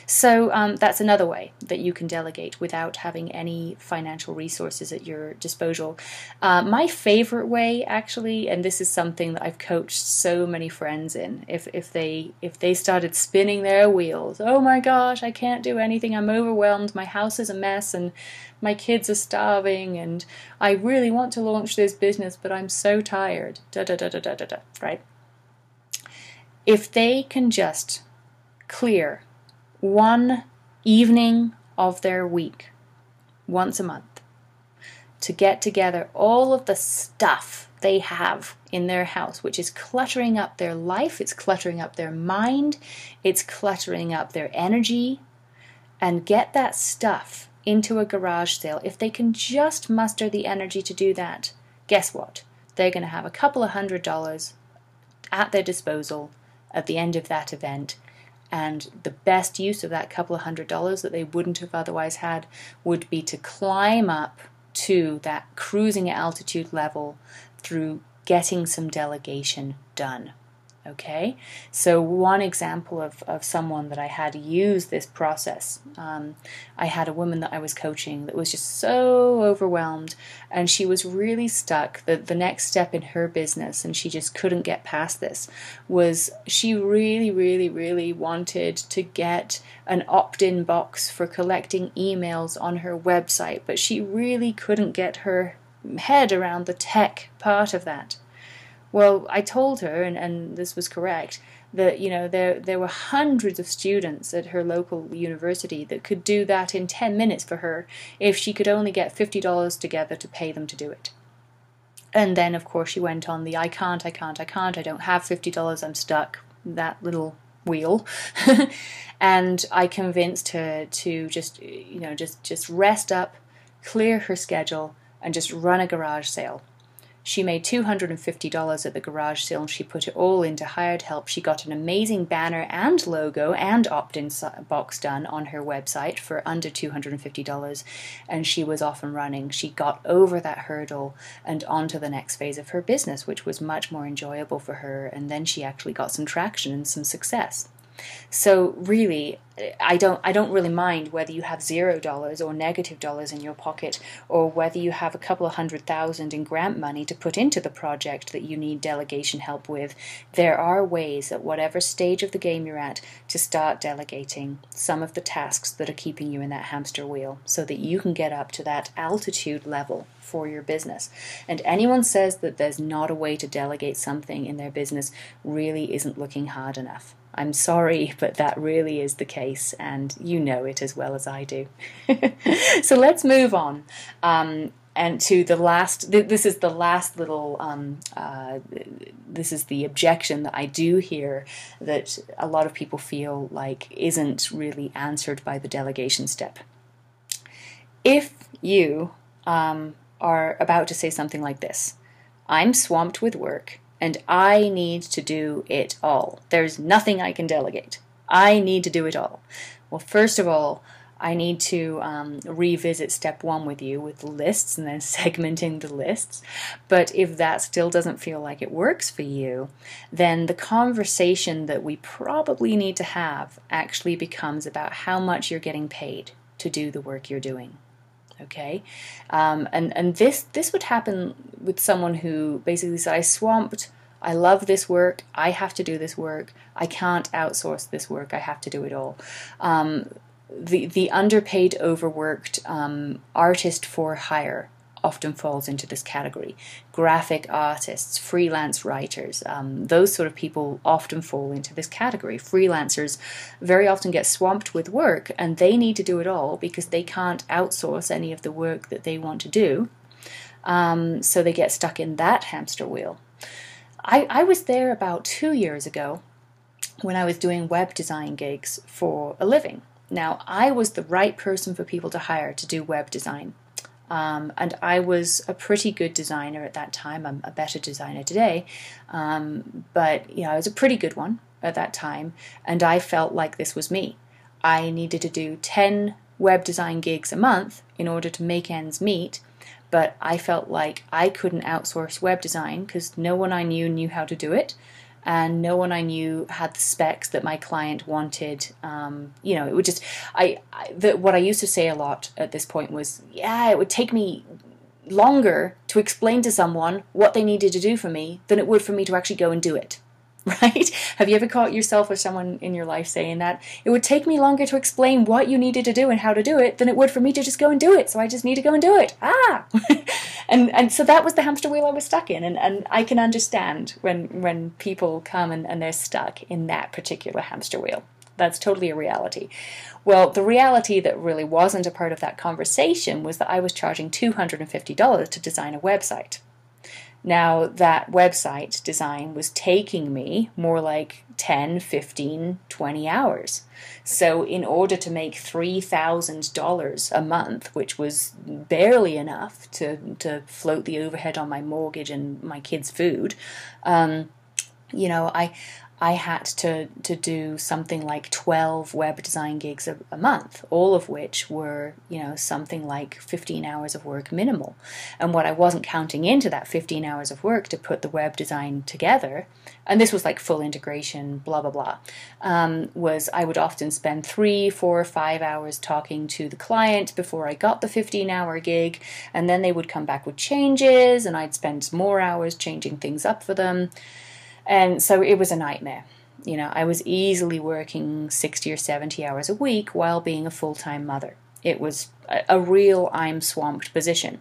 So that's another way that you can delegate without having any financial resources at your disposal. My favorite way, actually, and this is something that I've coached so many friends in, if they started spinning their wheels, oh my gosh, I can't do anything, I'm overwhelmed, my house is a mess, and my kids are starving, and I really want to launch this business, but I'm so tired, right? If they can just clear one evening of their week once a month to get together all of the stuff they have in their house, which is cluttering up their life, it's cluttering up their mind, it's cluttering up their energy, and get that stuff into a garage sale, if they can just muster the energy to do that, guess what? They're going to have a couple of $100 at their disposal at the end of that event. And the best use of that couple of $100 that they wouldn't have otherwise had would be to climb up to that cruising altitude level through getting some delegation done. Okay, so one example of someone that I had use this process, I had a woman that I was coaching that was just so overwhelmed, and she was really stuck. The next step in her business, and she just couldn't get past this, was she really, really, really wanted to get an opt-in box for collecting emails on her website, but she really couldn't get her head around the tech part of that. Well, I told her, and this was correct, that there were hundreds of students at her local university that could do that in 10 minutes for her if she could only get $50 together to pay them to do it. And then, of course, she went on the I can't, I don't have $50, I'm stuck, that little wheel. And I convinced her to just rest up, clear her schedule, and just run a garage sale. She made $250 at the garage sale, and she put it all into hired help. She got an amazing banner and logo and opt-in box done on her website for under $250, and she was off and running. She got over that hurdle and on to the next phase of her business, which was much more enjoyable for her, and then she actually got some traction and some success. So really, I don't really mind whether you have $0 or negative dollars in your pocket, or whether you have a couple of $100,000 in grant money to put into the project that you need delegation help with. There are ways at whatever stage of the game you're at to start delegating some of the tasks that are keeping you in that hamster wheel, so that you can get up to that altitude level for your business. And anyone says that there's not a way to delegate something in their business really isn't looking hard enough. I'm sorry, but that really is the case, and you know it as well as I do. So let's move on. And to the last, this is the last little, this is the objection that I do hear that a lot of people feel like isn't really answered by the delegation step. If you are about to say something like this, I'm swamped with work, and I need to do it all. There's nothing I can delegate. I need to do it all. Well, first of all, I need to revisit step 1 with you with the lists and then segmenting the lists. But if that still doesn't feel like it works for you, then the conversation that we probably need to have actually becomes about how much you're getting paid to do the work you're doing. Okay, and this would happen with someone who basically said, I swamped, I love this work, I have to do this work, I can't outsource this work, I have to do it all. The underpaid, overworked artist for hire often falls into this category. Graphic artists, freelance writers, those sort of people often fall into this category. Freelancers very often get swamped with work, and they need to do it all because they can't outsource any of the work that they want to do. So they get stuck in that hamster wheel. I was there about 2 years ago when I was doing web design gigs for a living. Now, I was the right person for people to hire to do web design. And I was a pretty good designer at that time. I'm a better designer today. But I was a pretty good one at that time. And I felt like this was me. I needed to do 10 web design gigs a month in order to make ends meet. But I felt like I couldn't outsource web design because no one I knew how to do it. And no one I knew had the specs that my client wanted. It would just, what I used to say a lot at this point was, it would take me longer to explain to someone what they needed to do for me than it would for me to actually go and do it. Right? Have you ever caught yourself or someone in your life saying that? It would take me longer to explain what you needed to do and how to do it than it would for me to just go and do it. So I just need to go and do it. And so that was the hamster wheel I was stuck in. And I can understand when people come and they're stuck in that particular hamster wheel. That's totally a reality. Well, the reality that really wasn't a part of that conversation was that I was charging $250 to design a website. Now, that website design was taking me more like 10, 15, 20 hours. So in order to make $3,000 a month, which was barely enough to float the overhead on my mortgage and my kids' food, you know, I had to do something like 12 web design gigs a month, all of which were, you know, something like 15 hours of work minimal. And what I wasn't counting into that 15 hours of work to put the web design together, and this was like full integration, blah, blah, blah, was I would often spend 3, 4, 5 hours talking to the client before I got the 15-hour gig, and then they would come back with changes, and I'd spend more hours changing things up for them. And so it was a nightmare. You know, I was easily working 60 or 70 hours a week while being a full-time mother. It was a real I'm swamped position.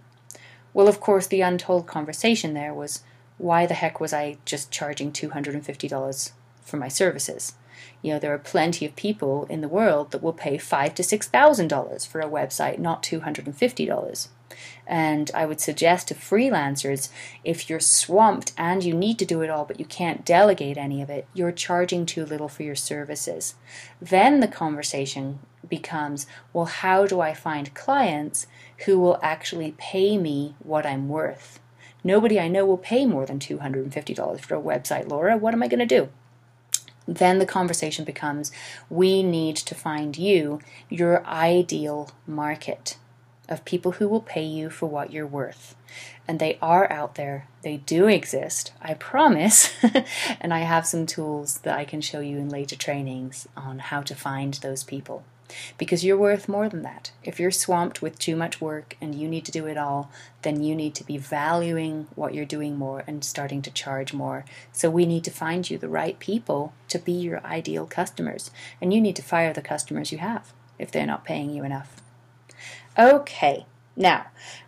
Well, of course, the untold conversation there was, why the heck was I just charging $250 for my services? You know, there are plenty of people in the world that will pay $5,000 to $6,000 for a website, not $250. And I would suggest to freelancers, if you're swamped and you need to do it all, but you can't delegate any of it, you're charging too little for your services. Then the conversation becomes, well, how do I find clients who will actually pay me what I'm worth? Nobody I know will pay more than $250 for a website, Laura. What am I going to do? Then the conversation becomes, we need to find you your ideal market of people who will pay you for what you're worth. And they are out there. They do exist, I promise. And I have some tools that I can show you in later trainings on how to find those people. Because you're worth more than that. If you're swamped with too much work and you need to do it all, then you need to be valuing what you're doing more and starting to charge more. So we need to find you the right people to be your ideal customers. And you need to fire the customers you have if they're not paying you enough. Okay, now,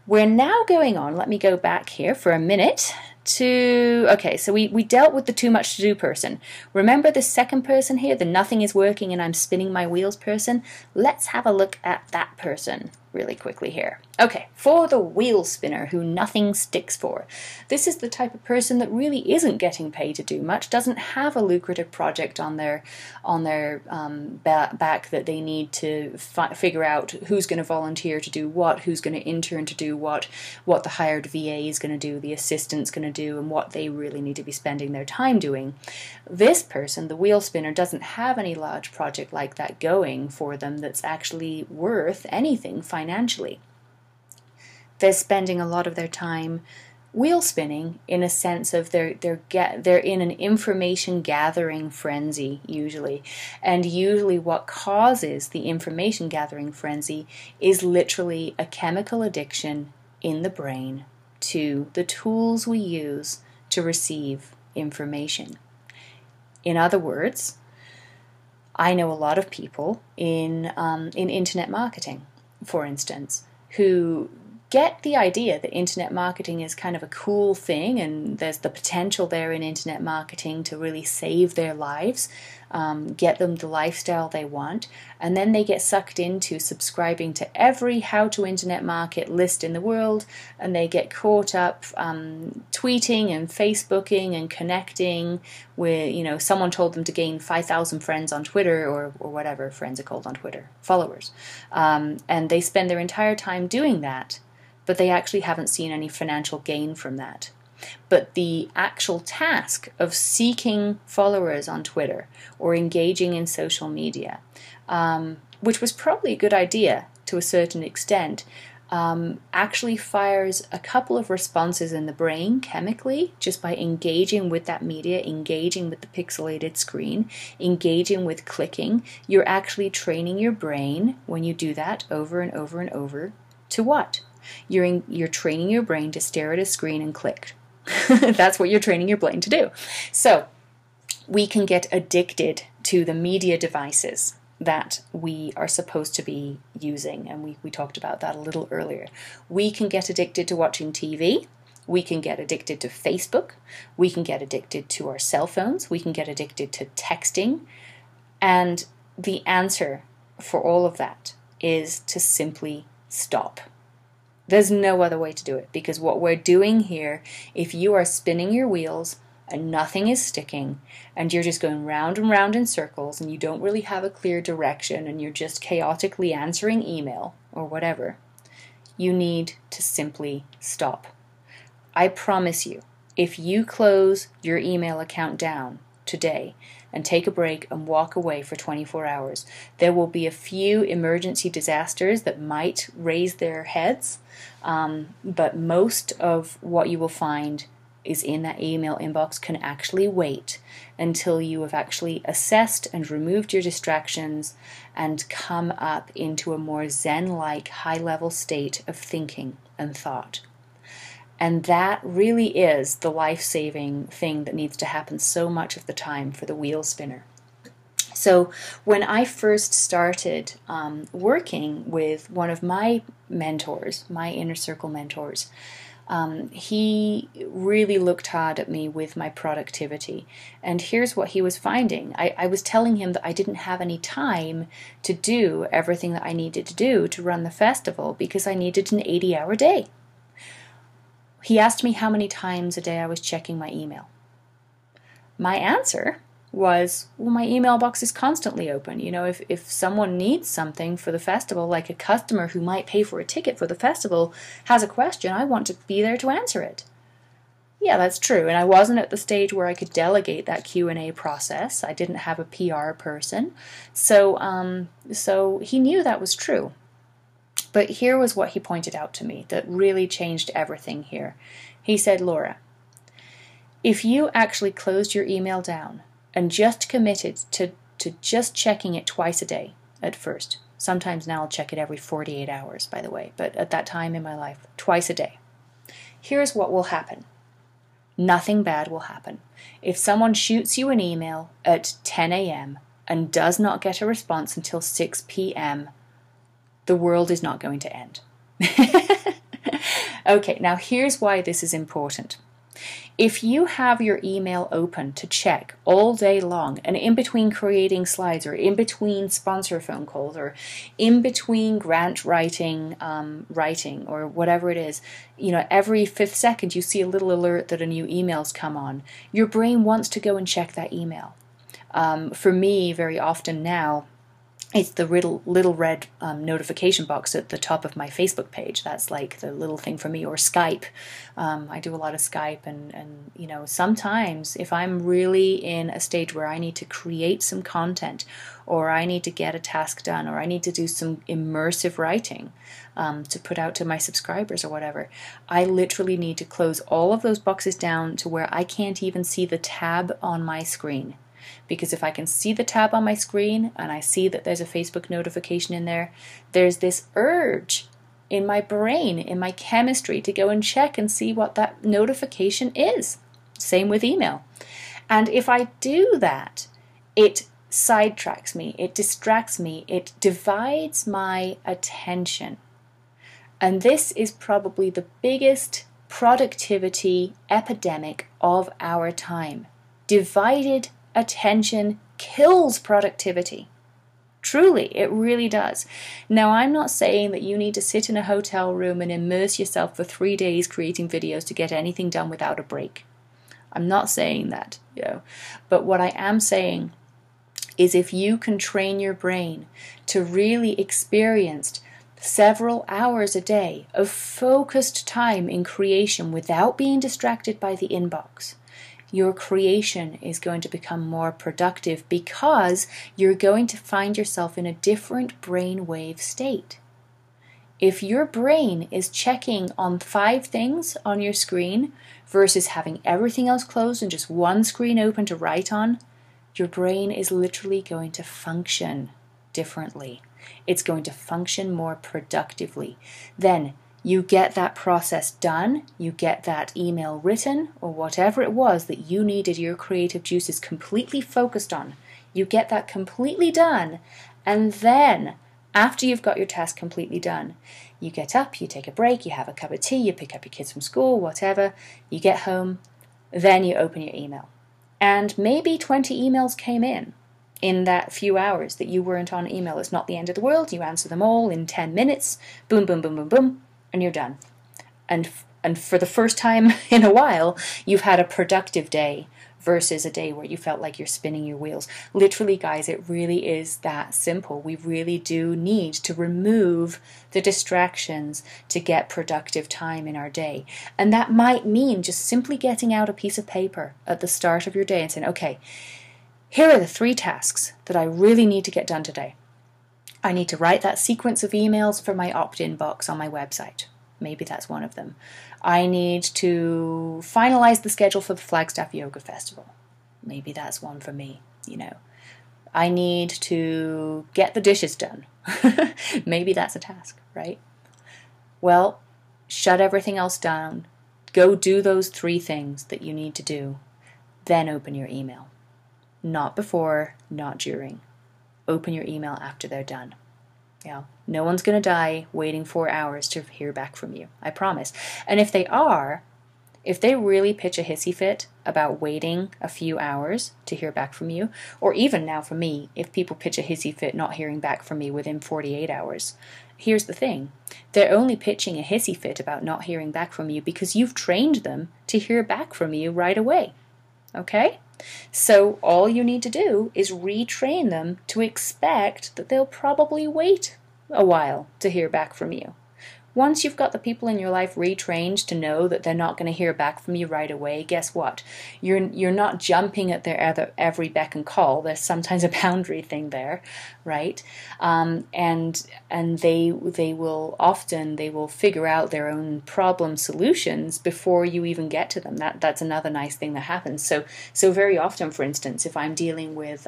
we're now going on, let me go back here for a minute to, okay, so we dealt with the too much to do person. Remember the second person here, the nothing is working and I'm spinning my wheels person? Let's have a look at that person really quickly here. Okay, for the wheel spinner who nothing sticks for. This is the type of person that really isn't getting paid to do much, doesn't have a lucrative project on their back that they need to figure out who's going to volunteer to do what, who's going to intern to do what the hired VA is going to do, the assistant's going to do, and what they really need to be spending their time doing. This person, the wheel spinner, doesn't have any large project like that going for them that's actually worth anything financially. They're spending a lot of their time wheel spinning in a sense of they're in an information gathering frenzy usually. And usually what causes the information gathering frenzy is literally a chemical addiction in the brain to the tools we use to receive information. In other words, I know a lot of people in internet marketing, for instance, who get the idea that internet marketing is kind of a cool thing and there's the potential there in internet marketing to really save their lives, get them the lifestyle they want, and then they get sucked into subscribing to every how to internet market list in the world, and they get caught up tweeting and Facebooking and connecting with, you know, someone told them to gain 5,000 friends on Twitter or whatever friends are called on Twitter, followers, and they spend their entire time doing that, but they actually haven't seen any financial gain from that. But the actual task of seeking followers on Twitter or engaging in social media, which was probably a good idea to a certain extent, actually fires a couple of responses in the brain chemically just by engaging with that media, engaging with the pixelated screen, engaging with clicking. You're actually training your brain when you do that over and over and over to what? You're training your brain to stare at a screen and click. That's what you're training your brain to do. So we can get addicted to the media devices that we are supposed to be using, and we talked about that a little earlier. We can get addicted to watching TV. We can get addicted to Facebook. We can get addicted to our cell phones. We can get addicted to texting. And the answer for all of that is to simply stop. There's no other way to do it, because what we're doing here, if you are spinning your wheels and nothing is sticking and you're just going round and round in circles and you don't really have a clear direction and you're just chaotically answering email or whatever, you need to simply stop. I promise you, if you close your email account down today and take a break and walk away for 24 hours, there will be a few emergency disasters that might raise their heads, but most of what you will find is in that email inbox can actually wait until you have actually assessed and removed your distractions and come up into a more Zen-like high-level state of thinking and thought. And that really is the life-saving thing that needs to happen so much of the time for the wheel spinner. So when I first started working with one of my mentors, my inner circle mentors, he really looked hard at me with my productivity. And here's what he was finding. I was telling him that I didn't have any time to do everything that I needed to do to run the festival because I needed an 80-hour day. He asked me how many times a day I was checking my email. My answer was, well, my email box is constantly open. You know, if someone needs something for the festival, like a customer who might pay for a ticket for the festival has a question, I want to be there to answer it. Yeah, that's true. And I wasn't at the stage where I could delegate that Q&A process. I didn't have a PR person. So he knew that was true. But here was what he pointed out to me that really changed everything here. He said, Laura, if you actually closed your email down and just committed to just checking it twice a day at first, sometimes now I'll check it every 48 hours, by the way, but at that time in my life, twice a day, here's what will happen. Nothing bad will happen. If someone shoots you an email at 10 a.m. and does not get a response until 6 p.m., the world is not going to end. Okay, now here's why this is important. If you have your email open to check all day long, and in between creating slides or in between sponsor phone calls or in between grant writing or whatever it is, you know, every 5th second you see a little alert that a new email's come on, your brain wants to go and check that email. For me, very often now, it's the little red notification box at the top of my Facebook page. That's like the little thing for me. Or Skype. I do a lot of Skype, and you know, sometimes if I'm really in a stage where I need to create some content, or I need to get a task done, or I need to do some immersive writing to put out to my subscribers or whatever, I literally need to close all of those boxes down to where I can't even see the tab on my screen. Because if I can see the tab on my screen and I see that there's a Facebook notification in there, there's this urge in my brain, in my chemistry, to go and check and see what that notification is. Same with email. And if I do that, it sidetracks me, it distracts me, it divides my attention. And this is probably the biggest productivity epidemic of our time. Divided attention kills productivity. Truly, it really does. Now, I'm not saying that you need to sit in a hotel room and immerse yourself for 3 days creating videos to get anything done without a break. I'm not saying that, you know. But what I am saying is if you can train your brain to really experience several hours a day of focused time in creation without being distracted by the inbox, your creation is going to become more productive because you're going to find yourself in a different brainwave state. If your brain is checking on 5 things on your screen versus having everything else closed and just one screen open to write on, your brain is literally going to function differently. It's going to function more productively. Then you get that process done, you get that email written, or whatever it was that you needed your creative juices completely focused on. You get that completely done, and then, after you've got your task completely done, you get up, you take a break, you have a cup of tea, you pick up your kids from school, whatever, you get home, then you open your email. And maybe 20 emails came in that few hours that you weren't on email. It's not the end of the world, you answer them all in 10 minutes, boom, boom, boom, boom, boom. and you're done. And for the first time in a while, you've had a productive day versus a day where you felt like you're spinning your wheels. Literally, guys, it really is that simple. We really do need to remove the distractions to get productive time in our day. And that might mean just simply getting out a piece of paper at the start of your day and saying, okay, here are the 3 tasks that I really need to get done today. I need to write that sequence of emails for my opt-in box on my website. Maybe that's one of them. I need to finalize the schedule for the Flagstaff Yoga Festival. Maybe that's one for me, I need to get the dishes done. Maybe that's a task, right? Well, shut everything else down. Go do those 3 things that you need to do. Then open your email. Not before, not during. Open your email after they're done. Yeah, no one's going to die waiting 4 hours to hear back from you, I promise. And if they really pitch a hissy fit about waiting a few hours to hear back from you, or even now for me, if people pitch a hissy fit not hearing back from me within 48 hours, here's the thing. They're only pitching a hissy fit about not hearing back from you because you've trained them to hear back from you right away. Okay? So all you need to do is retrain them to expect that they'll probably wait a while to hear back from you. Once you've got the people in your life retrained to know that they're not going to hear back from you right away, guess what? You're not jumping at their every beck and call. There's sometimes a boundary thing there, right? And they will figure out their own problem solutions before you even get to them. That's another nice thing that happens. So very often, for instance, if I'm dealing with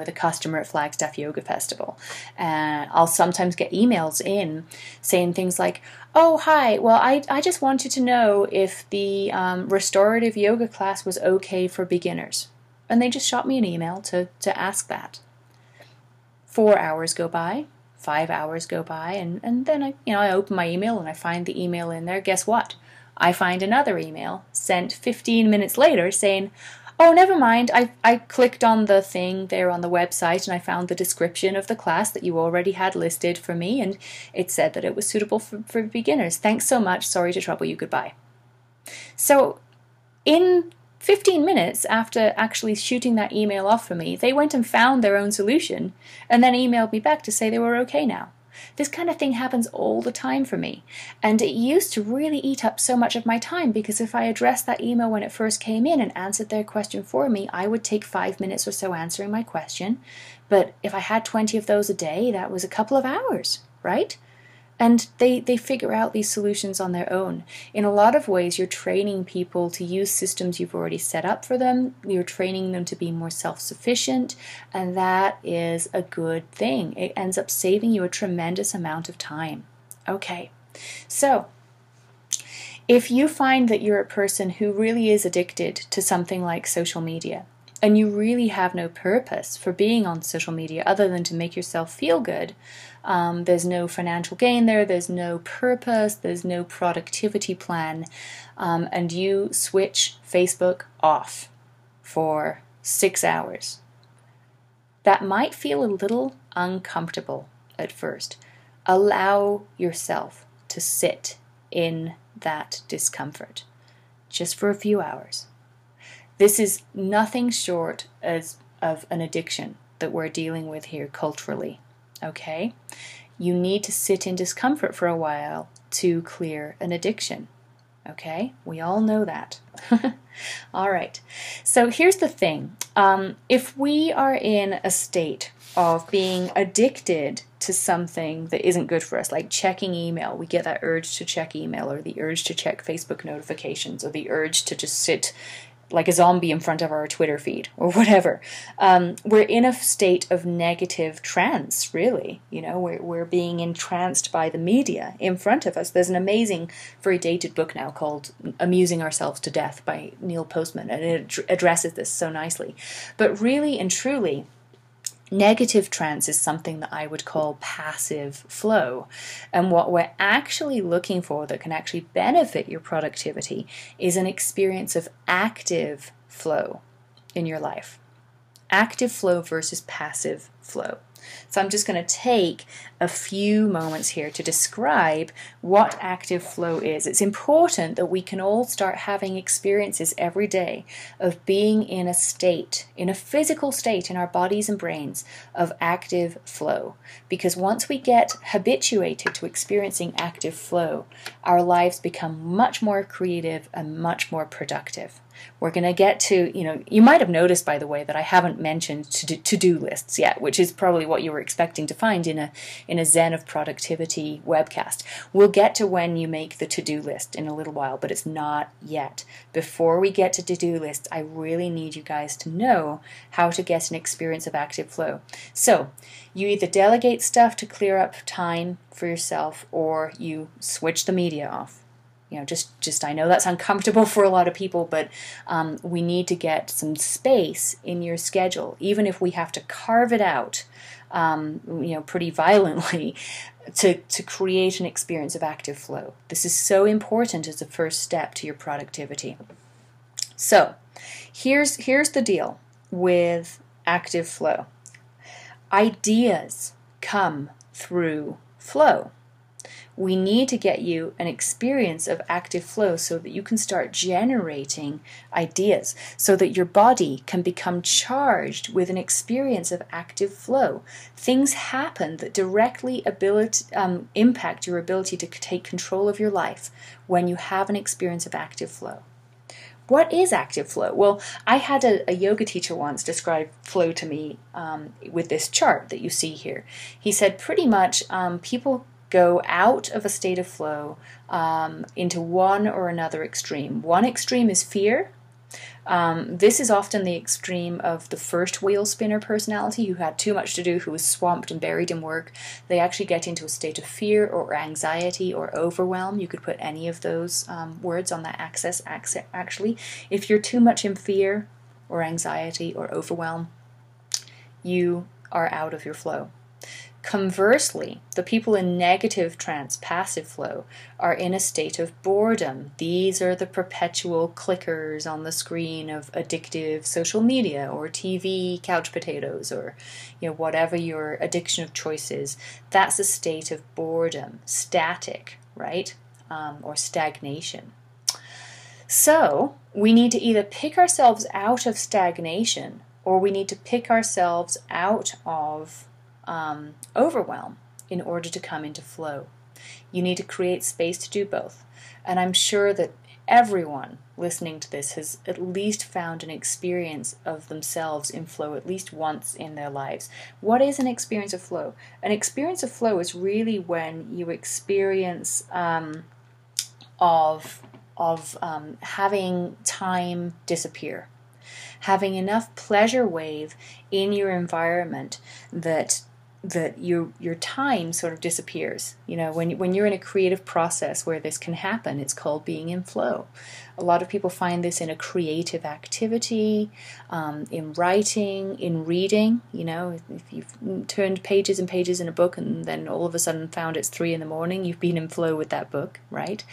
a customer at Flagstaff Yoga Festival, I'll sometimes get emails in saying things like, oh, hi, well, I just wanted to know if the restorative yoga class was okay for beginners. And they just shot me an email to ask that. 4 hours go by, 5 hours go by, and then I open my email and I find the email in there. Guess what? I find another email sent 15 minutes later saying, oh, never mind, I clicked on the thing there on the website and I found the description of the class that you already had listed for me, and it said that it was suitable for beginners. Thanks so much. Sorry to trouble you. Goodbye. So in 15 minutes after actually shooting that email off for me, they went and found their own solution and then emailed me back to say they were okay now. This kind of thing happens all the time for me, and it used to really eat up so much of my time because if I addressed that email when it first came in and answered their question for me, I would take 5 minutes or so answering my question. But if I had 20 of those a day, that was a couple of hours, right? And they figure out these solutions on their own. In a lot of ways, you're training people to use systems you've already set up for them. You're training them to be more self-sufficient, and that is a good thing. It ends up saving you a tremendous amount of time. Okay, so if you find that you're a person who really is addicted to something like social media, and you really have no purpose for being on social media other than to make yourself feel good, there's no financial gain there, there's no purpose, there's no productivity plan, and you switch Facebook off for 6 hours. That might feel a little uncomfortable at first. Allow yourself to sit in that discomfort just for a few hours. This is nothing short of an addiction that we're dealing with here culturally, okay? You need to sit in discomfort for a while to clear an addiction, okay? We all know that. All right, so here's the thing. If we are in a state of being addicted to something that isn't good for us, like checking email, we get that urge to check email, or the urge to check Facebook notifications, or the urge to just sit like a zombie in front of our Twitter feed or whatever. We're in a state of negative trance, really. We're being entranced by the media in front of us. There's an amazing, very dated book now called Amusing Ourselves to Death by Neil Postman, and it addresses this so nicely. But really and truly, negative trance is something that I would call passive flow. And what we're actually looking for that can actually benefit your productivity is an experience of active flow in your life. Active flow versus passive flow. So I'm just going to take a few moments here to describe what active flow is. It's important that we can all start having experiences every day of being in a state, in a physical state in our bodies and brains of active flow. Because once we get habituated to experiencing active flow, our lives become much more creative and much more productive. We're going to get to, you might have noticed, by the way, that I haven't mentioned to-do lists yet, which is probably what you were expecting to find in a Zen of Productivity webcast. We'll get to when you make the to-do list in a little while, but it's not yet. Before we get to to-do lists, I really need you guys to know how to get an experience of active flow. So you either delegate stuff to clear up time for yourself, or you switch the media off. Just I know that's uncomfortable for a lot of people, but we need to get some space in your schedule, even if we have to carve it out, pretty violently, to create an experience of active flow. This is so important as a first step to your productivity. So, here's the deal with active flow. Ideas come through flow. We need to get you an experience of active flow so that you can start generating ideas, so that your body can become charged with an experience of active flow. Things happen that directly impact your ability to take control of your life when you have an experience of active flow. What is active flow? Well, I had a yoga teacher once describe flow to me with this chart that you see here. He said pretty much people go out of a state of flow into one or another extreme. One extreme is fear. This is often the extreme of the first wheel spinner personality who had too much to do, who was swamped and buried in work. They actually get into a state of fear or anxiety or overwhelm. You could put any of those words on that axis, actually. If you're too much in fear or anxiety or overwhelm, you are out of your flow. Conversely, the people in negative trance, passive flow, are in a state of boredom. These are the perpetual clickers on the screen of addictive social media or TV couch potatoes, or whatever your addiction of choice is. That's a state of boredom, static, right? Or stagnation. So we need to either pick ourselves out of stagnation, or we need to pick ourselves out of overwhelm in order to come into flow. You need to create space to do both. And I'm sure that everyone listening to this has at least found an experience of themselves in flow at least once in their lives. What is an experience of flow? An experience of flow is really when you experience of having time disappear. Having enough pleasure wave in your environment that your time sort of disappears. When you're in a creative process where this can happen, it's called being in flow. A lot of people find this in a creative activity, in writing, in reading. If you've turned pages and pages in a book and then all of a sudden found it's 3 a.m, you've been in flow with that book, right?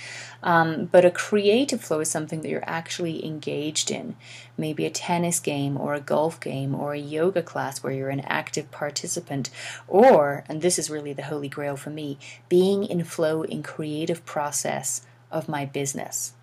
But a creative flow is something that you're actually engaged in. Maybe a tennis game or a golf game or a yoga class where you're an active participant. Or, and this is really the holy grail for me, being in flow in creative process of my business.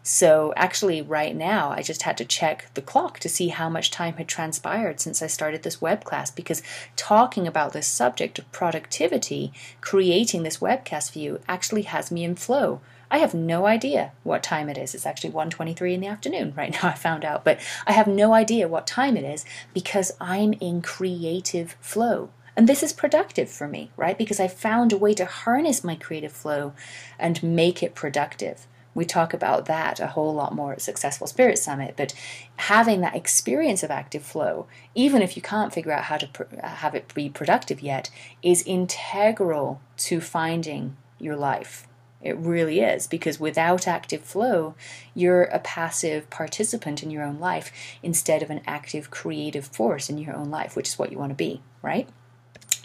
So actually right now I just had to check the clock to see how much time had transpired since I started this web class, because talking about this subject of productivity, creating this webcast for you, actually has me in flow. I have no idea what time it is. It's actually 1:23 in the afternoon right now, I found out, but I have no idea what time it is because I'm in creative flow. And this is productive for me, right? Because I found a way to harness my creative flow and make it productive. We talk about that a whole lot more at Successful Spirit Summit, but having that experience of active flow, even if you can't figure out how to have it be productive yet, is integral to finding your life. It really is, because without active flow, you're a passive participant in your own life instead of an active creative force in your own life, which is what you want to be, right?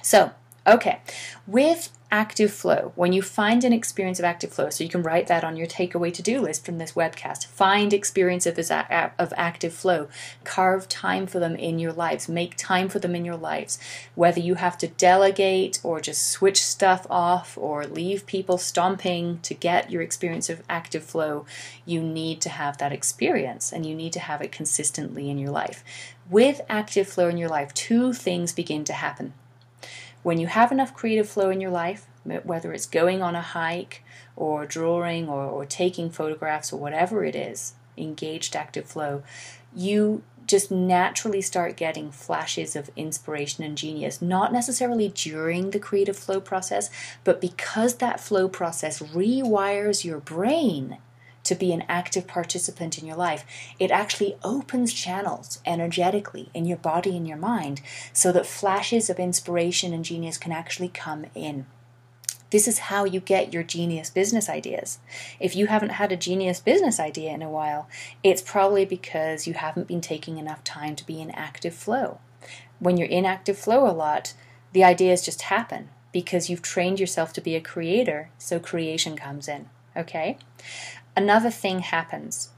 So, okay, with active flow, when you find an experience of active flow, so you can write that on your takeaway to-do list from this webcast, find experience of active flow, carve time for them in your lives, make time for them in your lives, whether you have to delegate or just switch stuff off or leave people stomping to get your experience of active flow, you need to have that experience and you need to have it consistently in your life. With active flow in your life, two things begin to happen. When you have enough creative flow in your life, whether it's going on a hike or drawing or taking photographs or whatever it is, engaged active flow, you just naturally start getting flashes of inspiration and genius, not necessarily during the creative flow process, but because that flow process rewires your brain to be an active participant in your life, it actually opens channels energetically in your body and your mind so that flashes of inspiration and genius can actually come in. This is how you get your genius business ideas. If you haven't had a genius business idea in a while, it's probably because you haven't been taking enough time to be in active flow. When you're in active flow a lot, the ideas just happen because you've trained yourself to be a creator, so creation comes in, okay? Another thing happens.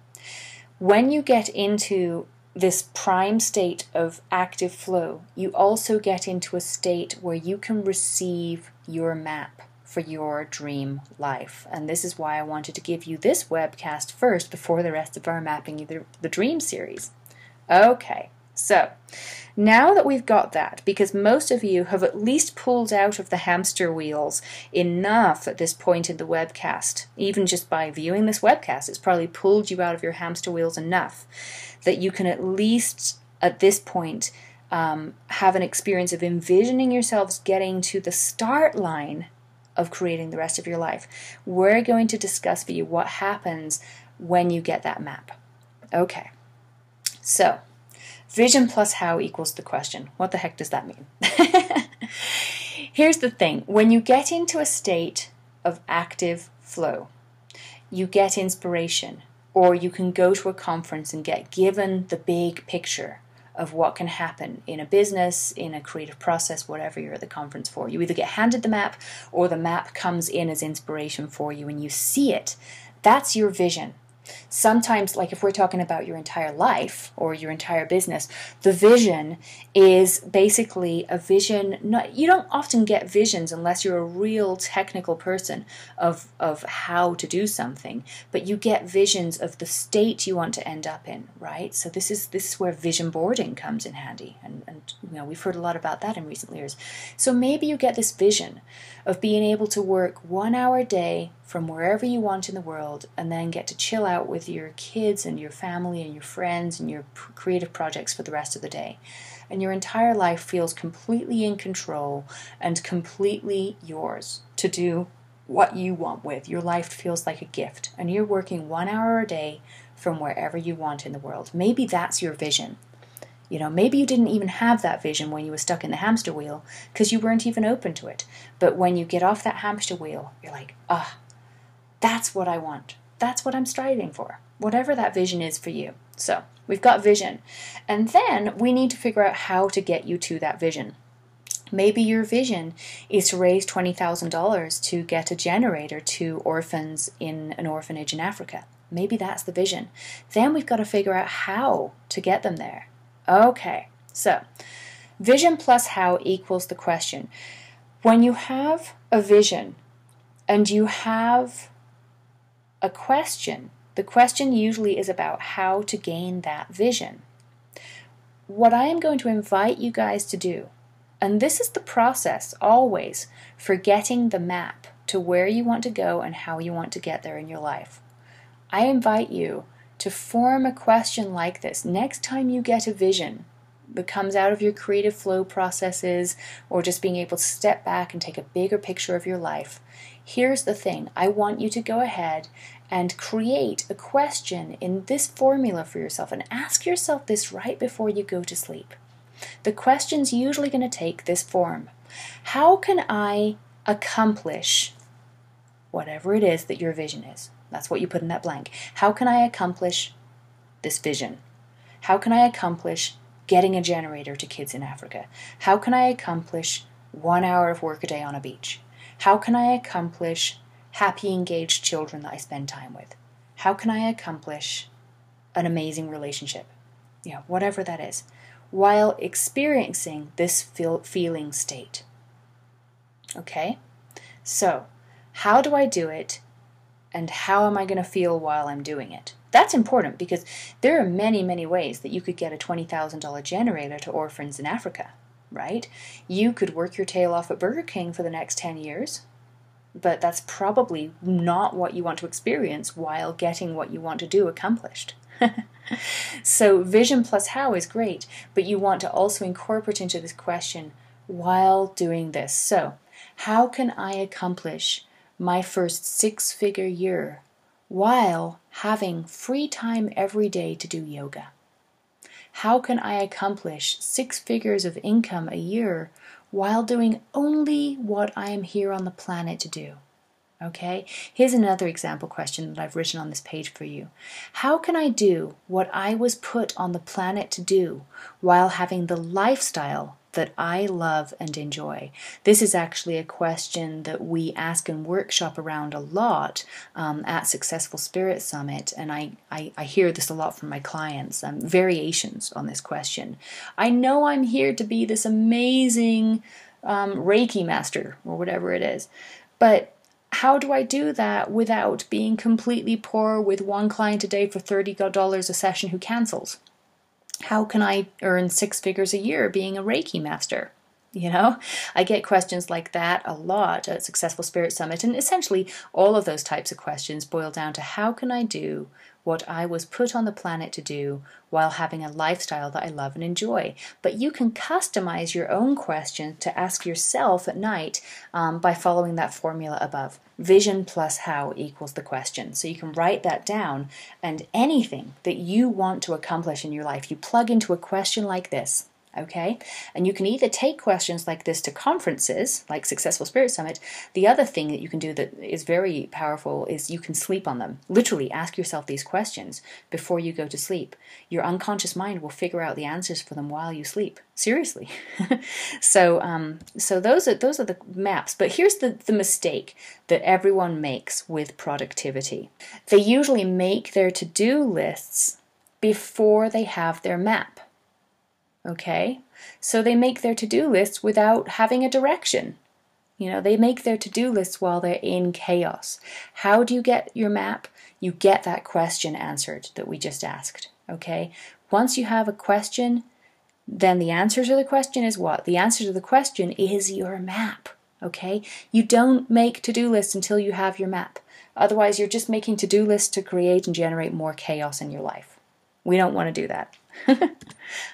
When you get into this prime state of active flow, you also get into a state where you can receive your map for your dream life. And this is why I wanted to give you this webcast first before the rest of our Mapping the Dream series. Okay, so now that we've got that, because most of you have at least pulled out of the hamster wheels enough at this point in the webcast, even just by viewing this webcast, it's probably pulled you out of your hamster wheels enough that you can at least at this point have an experience of envisioning yourselves getting to the start line of creating the rest of your life. We're going to discuss for you what happens when you get that map. Okay, so vision plus how equals the question. What the heck does that mean? Here's the thing. When you get into a state of active flow, you get inspiration, or you can go to a conference and get given the big picture of what can happen in a business, in a creative process, whatever you're at the conference for. You either get handed the map or the map comes in as inspiration for you and you see it. That's your vision. Sometimes, like if we're talking about your entire life or your entire business, the vision is basically a vision. You don't often get visions unless you're a real technical person of how to do something, but you get visions of the state you want to end up in, right? So this is where vision boarding comes in handy, and you know, we've heard a lot about that in recent years. So maybe you get this vision of being able to work 1 hour a day from wherever you want in the world and then get to chill out with your kids and your family and your friends and your creative projects for the rest of the day. And your entire life feels completely in control and completely yours to do what you want with. Your life feels like a gift and you're working 1 hour a day from wherever you want in the world. Maybe that's your vision. You know, maybe you didn't even have that vision when you were stuck in the hamster wheel because you weren't even open to it. But when you get off that hamster wheel, you're like, that's what I want. That's what I'm striving for. Whatever that vision is for you. So we've got vision. And then we need to figure out how to get you to that vision. Maybe your vision is to raise $20,000 to get a generator to orphans in an orphanage in Africa. Maybe that's the vision. Then we've got to figure out how to get them there. Okay, so vision plus how equals the question. When you have a vision and you have a question, the question usually is about how to gain that vision. What I am going to invite you guys to do, and this is the process always for getting the map to where you want to go and how you want to get there in your life. I invite you to form a question like this. Next time you get a vision that comes out of your creative flow processes or just being able to step back and take a bigger picture of your life, here's the thing. I want you to go ahead and create a question in this formula for yourself and ask yourself this right before you go to sleep. The question's usually going to take this form. How can I accomplish whatever it is that your vision is? That's what you put in that blank. How can I accomplish this vision? How can I accomplish getting a generator to kids in Africa? How can I accomplish 1 hour of work a day on a beach? How can I accomplish happy, engaged children that I spend time with? How can I accomplish an amazing relationship? Whatever that is, while experiencing this feeling state. Okay? So, how do I do it, and how am I going to feel while I'm doing it? That's important because there are many, many ways that you could get a $20,000 generator to orphans in Africa, right? You could work your tail off at Burger King for the next 10 years, but that's probably not what you want to experience while getting what you want to do accomplished. So vision plus how is great, but you want to also incorporate into this question while doing this. So, how can I accomplish my first 6-figure year while having free time every day to do yoga? How can I accomplish 6 figures of income a year while doing only what I am here on the planet to do? Okay, here's another example question that I've written on this page for you. How can I do what I was put on the planet to do while having the lifestyle that I love and enjoy? This is actually a question that we ask and workshop around a lot at Successful Spirit Summit, and I hear this a lot from my clients, variations on this question. I know I'm here to be this amazing Reiki master or whatever it is, but how do I do that without being completely poor with one client a day for $30 a session who cancels? How can I earn 6 figures a year being a Reiki master? I get questions like that a lot at Successful Spirit Summit, and essentially all of those types of questions boil down to how can I do what I was put on the planet to do while having a lifestyle that I love and enjoy. But you can customize your own question to ask yourself at night by following that formula above. Vision plus how equals the question. So you can write that down, and anything that you want to accomplish in your life, you plug into a question like this. Okay, and you can either take questions like this to conferences like Successful Spirit Summit. The other thing that you can do that is very powerful is you can sleep on them. Literally ask yourself these questions before you go to sleep. Your unconscious mind will figure out the answers for them while you sleep. Seriously. So those are the maps. But here's the mistake that everyone makes with productivity. They usually make their to-do lists before they have their map. Okay, so they make their to-do lists without having a direction. They make their to-do lists while they're in chaos. How do you get your map? You get that question answered that we just asked. Okay, once you have a question, then the answer to the question is what? The answer to the question is your map. Okay, you don't make to-do lists until you have your map. Otherwise, you're just making to-do lists to create and generate more chaos in your life. We don't want to do that.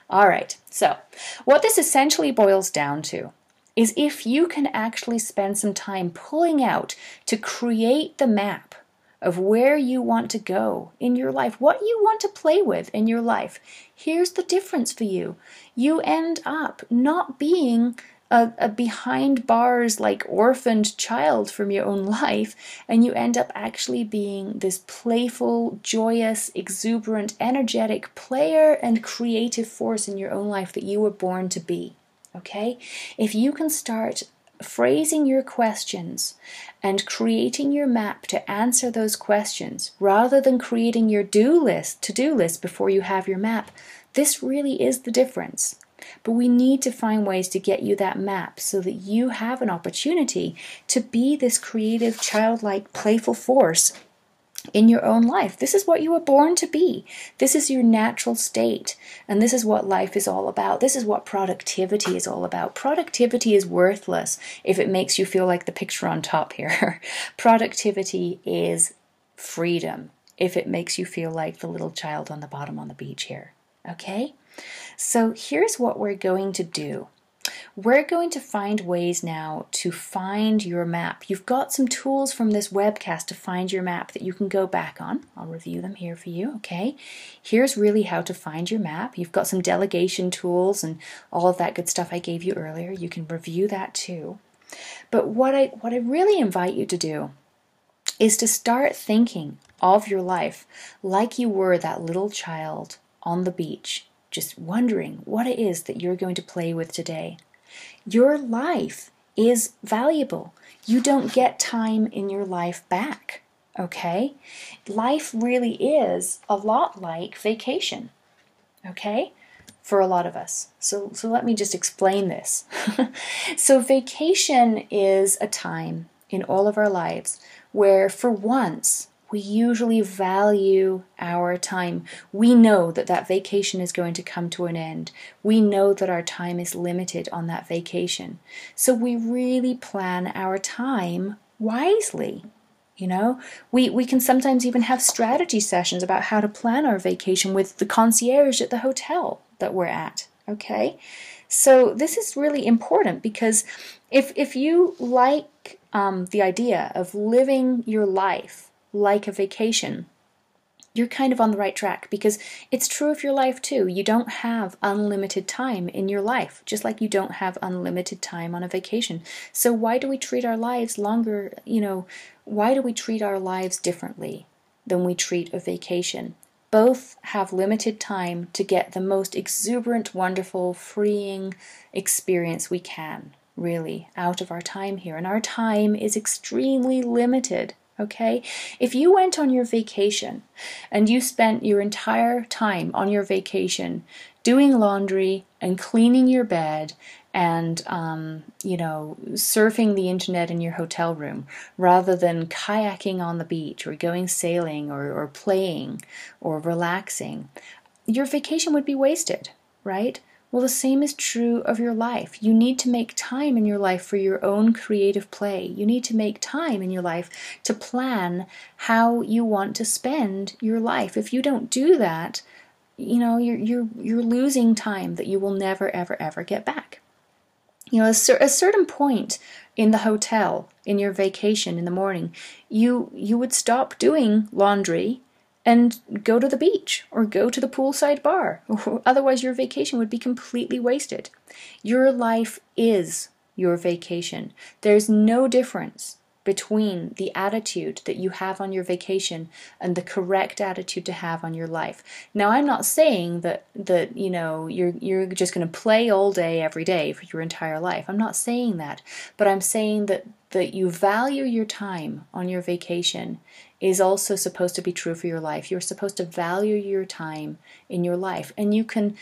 All right, so what this essentially boils down to is if you can actually spend some time pulling out to create the map of where you want to go in your life, what you want to play with in your life, here's the difference for you. You end up not being a behind bars like orphaned child from your own life, and you end up actually being this playful, joyous, exuberant, energetic player and creative force in your own life that you were born to be. Okay? If you can start phrasing your questions and creating your map to answer those questions rather than creating your to-do list before you have your map, this really is the difference. But we need to find ways to get you that map so that you have an opportunity to be this creative, childlike, playful force in your own life. This is what you were born to be. This is your natural state. And this is what life is all about. This is what productivity is all about. Productivity is worthless if it makes you feel like the picture on top here. Productivity is freedom if it makes you feel like the little child on the bottom on the beach here. Okay? So here's what we're going to do. We're going to find ways now to find your map. You've got some tools from this webcast to find your map that you can go back on. I'll review them here for you, okay? Here's really how to find your map. You've got some delegation tools and all of that good stuff I gave you earlier. You can review that too. But what I really invite you to do is to start thinking of your life like you were that little child on the beach, just wondering what it is that you're going to play with today. Your life is valuable. You don't get time in your life back, okay? Life really is a lot like vacation, okay? For a lot of us. So let me just explain this. So vacation is a time in all of our lives where for once we usually value our time. We know that that vacation is going to come to an end. We know that our time is limited on that vacation. So we really plan our time wisely. You know, we can sometimes even have strategy sessions about how to plan our vacation with the concierge at the hotel that we're at, okay? So this is really important because if you like the idea of living your life like a vacation, you're kind of on the right track, because it's true of your life too. You don't have unlimited time in your life, just like you don't have unlimited time on a vacation. So why do we treat our lives longer, why do we treat our lives differently than we treat a vacation? Both have limited time to get the most exuberant, wonderful, freeing experience we can, really, out of our time here. And our time is extremely limited. Okay? If you went on your vacation and you spent your entire time on your vacation doing laundry and cleaning your bed and, surfing the internet in your hotel room rather than kayaking on the beach or going sailing or playing or relaxing, your vacation would be wasted, right? Well, the same is true of your life. You need to make time in your life for your own creative play. You need to make time in your life to plan how you want to spend your life. If you don't do that, you're losing time that you will never, ever, ever get back. A certain point in the hotel, in your vacation in the morning, you would stop doing laundry and go to the beach or go to the poolside bar. Otherwise, your vacation would be completely wasted. Your life is your vacation. There's no difference between the attitude that you have on your vacation and the correct attitude to have on your life. Now, I'm not saying that you're just going to play all day every day for your entire life. I'm not saying that, but I'm saying that you value your time on your vacation is also supposed to be true for your life. You're supposed to value your time in your life, and you can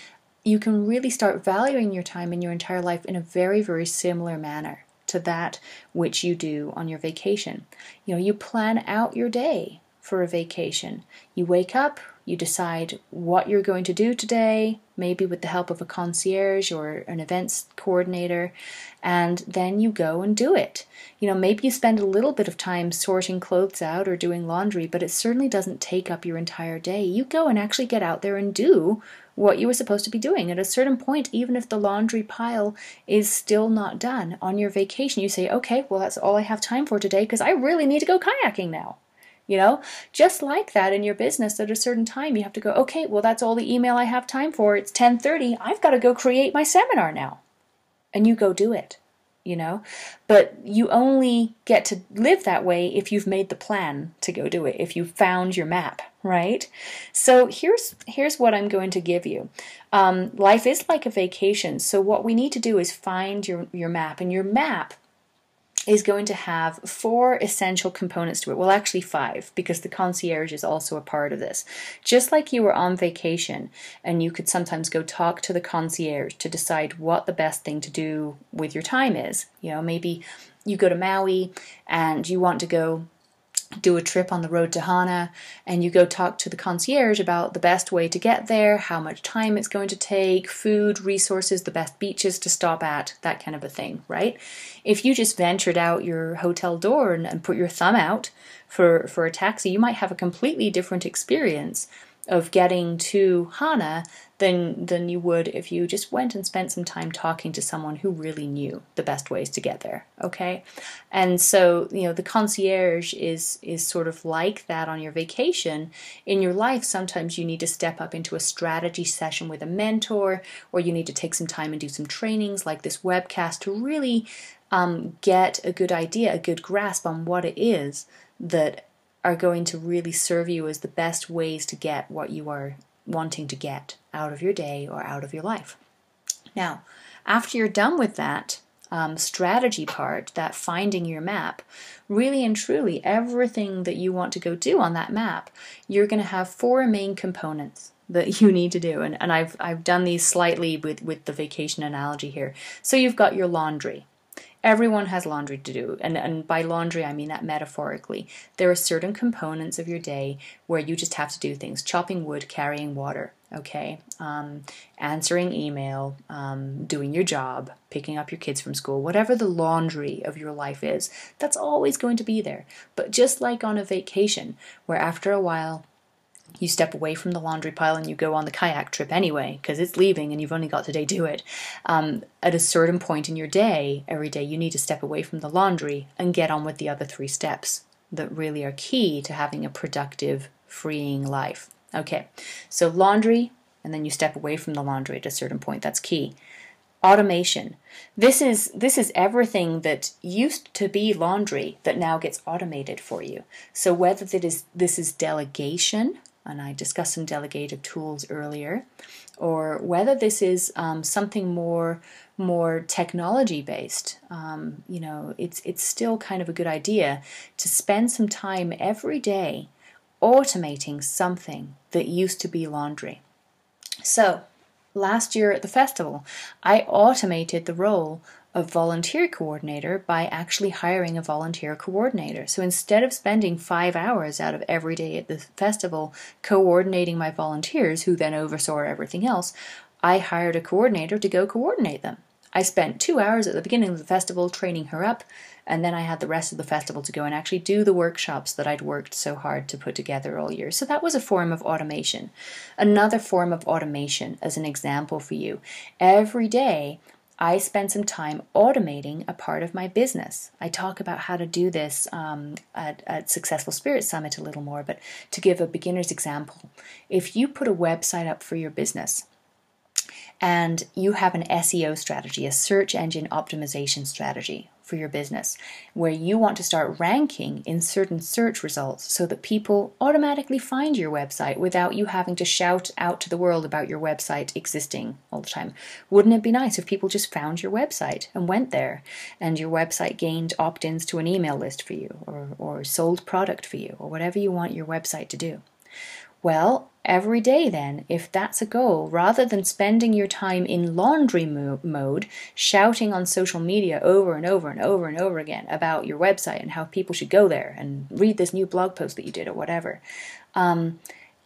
really start valuing your time in your entire life in a very, very similar manner to that which you do on your vacation. You plan out your day for a vacation. You wake up, you decide what you're going to do today, maybe with the help of a concierge or an events coordinator, and then you go and do it. Maybe you spend a little bit of time sorting clothes out or doing laundry, but it certainly doesn't take up your entire day. You go and actually get out there and do what you were supposed to be doing. At a certain point, even if the laundry pile is still not done on your vacation, you say, okay, well, that's all I have time for today because I really need to go kayaking now. Just like that in your business, at a certain time, you have to go, okay, well, that's all the email I have time for. It's 10:30. I've got to go create my seminar now. And you go do it, But you only get to live that way if you've made the plan to go do it, if you've found your map, right? So here's what I'm going to give you. Life is like a vacation. So what we need to do is find your map. And your map is going to have 4 essential components to it. Well, actually 5, because the concierge is also a part of this. Just like you were on vacation and you could sometimes go talk to the concierge to decide what the best thing to do with your time is. Maybe you go to Maui and you want to go do a trip on the road to Hana, and you go talk to the concierge about the best way to get there, how much time it's going to take, food, resources, the best beaches to stop at, that kind of a thing, right? If you just ventured out your hotel door and put your thumb out for a taxi, you might have a completely different experience of getting to Hana than you would if you just went and spent some time talking to someone who really knew the best ways to get there, okay? And so, the concierge is sort of like that on your vacation. In your life, sometimes you need to step up into a strategy session with a mentor, or you need to take some time and do some trainings like this webcast to really get a good idea, a good grasp on what it is that are going to really serve you as the best ways to get what you are wanting to get out of your day or out of your life. Now, after you're done with that, strategy part, that finding your map, really and truly everything that you want to go do on that map, you're going to have 4 main components that you need to do. And I've done these slightly with the vacation analogy here. So you've got your laundry. Everyone has laundry to do. And by laundry, I mean that metaphorically. There are certain components of your day where you just have to do things. Chopping wood, carrying water, okay? Answering email, doing your job, picking up your kids from school, whatever the laundry of your life is, that's always going to be there. But just like on a vacation, where after a while, you step away from the laundry pile and you go on the kayak trip anyway, because it's leaving and you've only got today to do it. At a certain point in your day, every day, you need to step away from the laundry and get on with the other 3 steps that really are key to having a productive, freeing life. Okay, so laundry, and then you step away from the laundry at a certain point. That's key. Automation. This is everything that used to be laundry that now gets automated for you. So whether this is delegation, and I discussed some delegative tools earlier, or whether this is something more technology based, it's still kind of a good idea to spend some time every day automating something that used to be laundry. So last year at the festival, I automated the role of volunteer coordinator by actually hiring a volunteer coordinator. So instead of spending 5 hours out of every day at the festival coordinating my volunteers, who then oversaw everything else, I hired a coordinator to go coordinate them. I spent 2 hours at the beginning of the festival training her up, and then I had the rest of the festival to go and actually do the workshops that I'd worked so hard to put together all year. So that was a form of automation. Another form of automation, as an example for you, every day I spend some time automating a part of my business. I talk about how to do this at Successful Spirit Summit a little more, but to give a beginner's example, if you put a website up for your business, and you have an SEO strategy, a search engine optimization strategy for your business, where you want to start ranking in certain search results so that people automatically find your website without you having to shout out to the world about your website existing all the time. Wouldn't it be nice if people just found your website and went there, and your website gained opt-ins to an email list for you, or sold product for you, or whatever you want your website to do? Well, every day then, if that's a goal, rather than spending your time in laundry mode, shouting on social media over and over and over and over again about your website and how people should go there and read this new blog post that you did or whatever,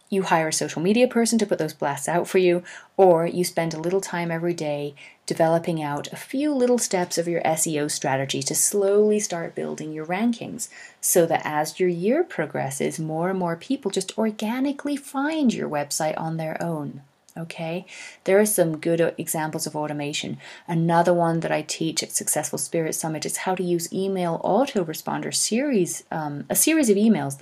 you hire a social media person to put those blasts out for you, or you spend a little time every day developing out a few little steps of your SEO strategy to slowly start building your rankings, so that as your year progresses, more and more people just organically find your website on their own. Okay, there are some good examples of automation. Another one that I teach at Successful Spirit Summit is how to use email autoresponder series, a series of emails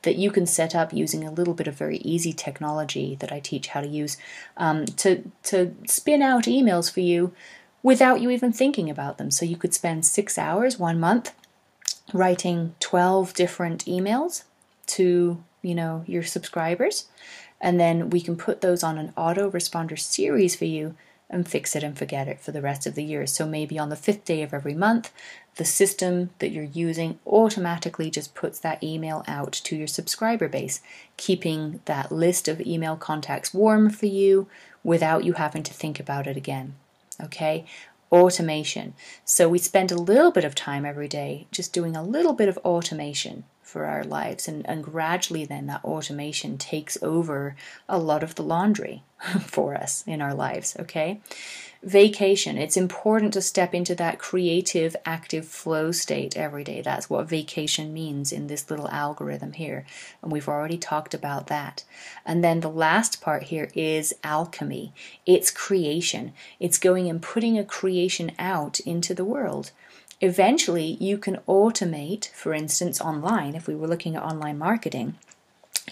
that you can set up using a little bit of very easy technology that I teach how to use to spin out emails for you without you even thinking about them. So you could spend 6 hours 1 month writing 12 different emails to your subscribers. And then we can put those on an autoresponder series for you and fix it and forget it for the rest of the year. So maybe on the 5th day of every month, the system that you're using automatically just puts that email out to your subscriber base, keeping that list of email contacts warm for you without you having to think about it again. Okay? Automation. So we spend a little bit of time every day just doing a little bit of automation for our lives, and gradually then that automation takes over a lot of the laundry for us in our lives. Okay, vacation. It's important to step into that creative, active flow state every day. That's what vacation means in this little algorithm here, and we've already talked about that. And then the last part here is alchemy. It's creation. It's going and putting a creation out into the world. Eventually, you can automate, for instance, online. If we were looking at online marketing,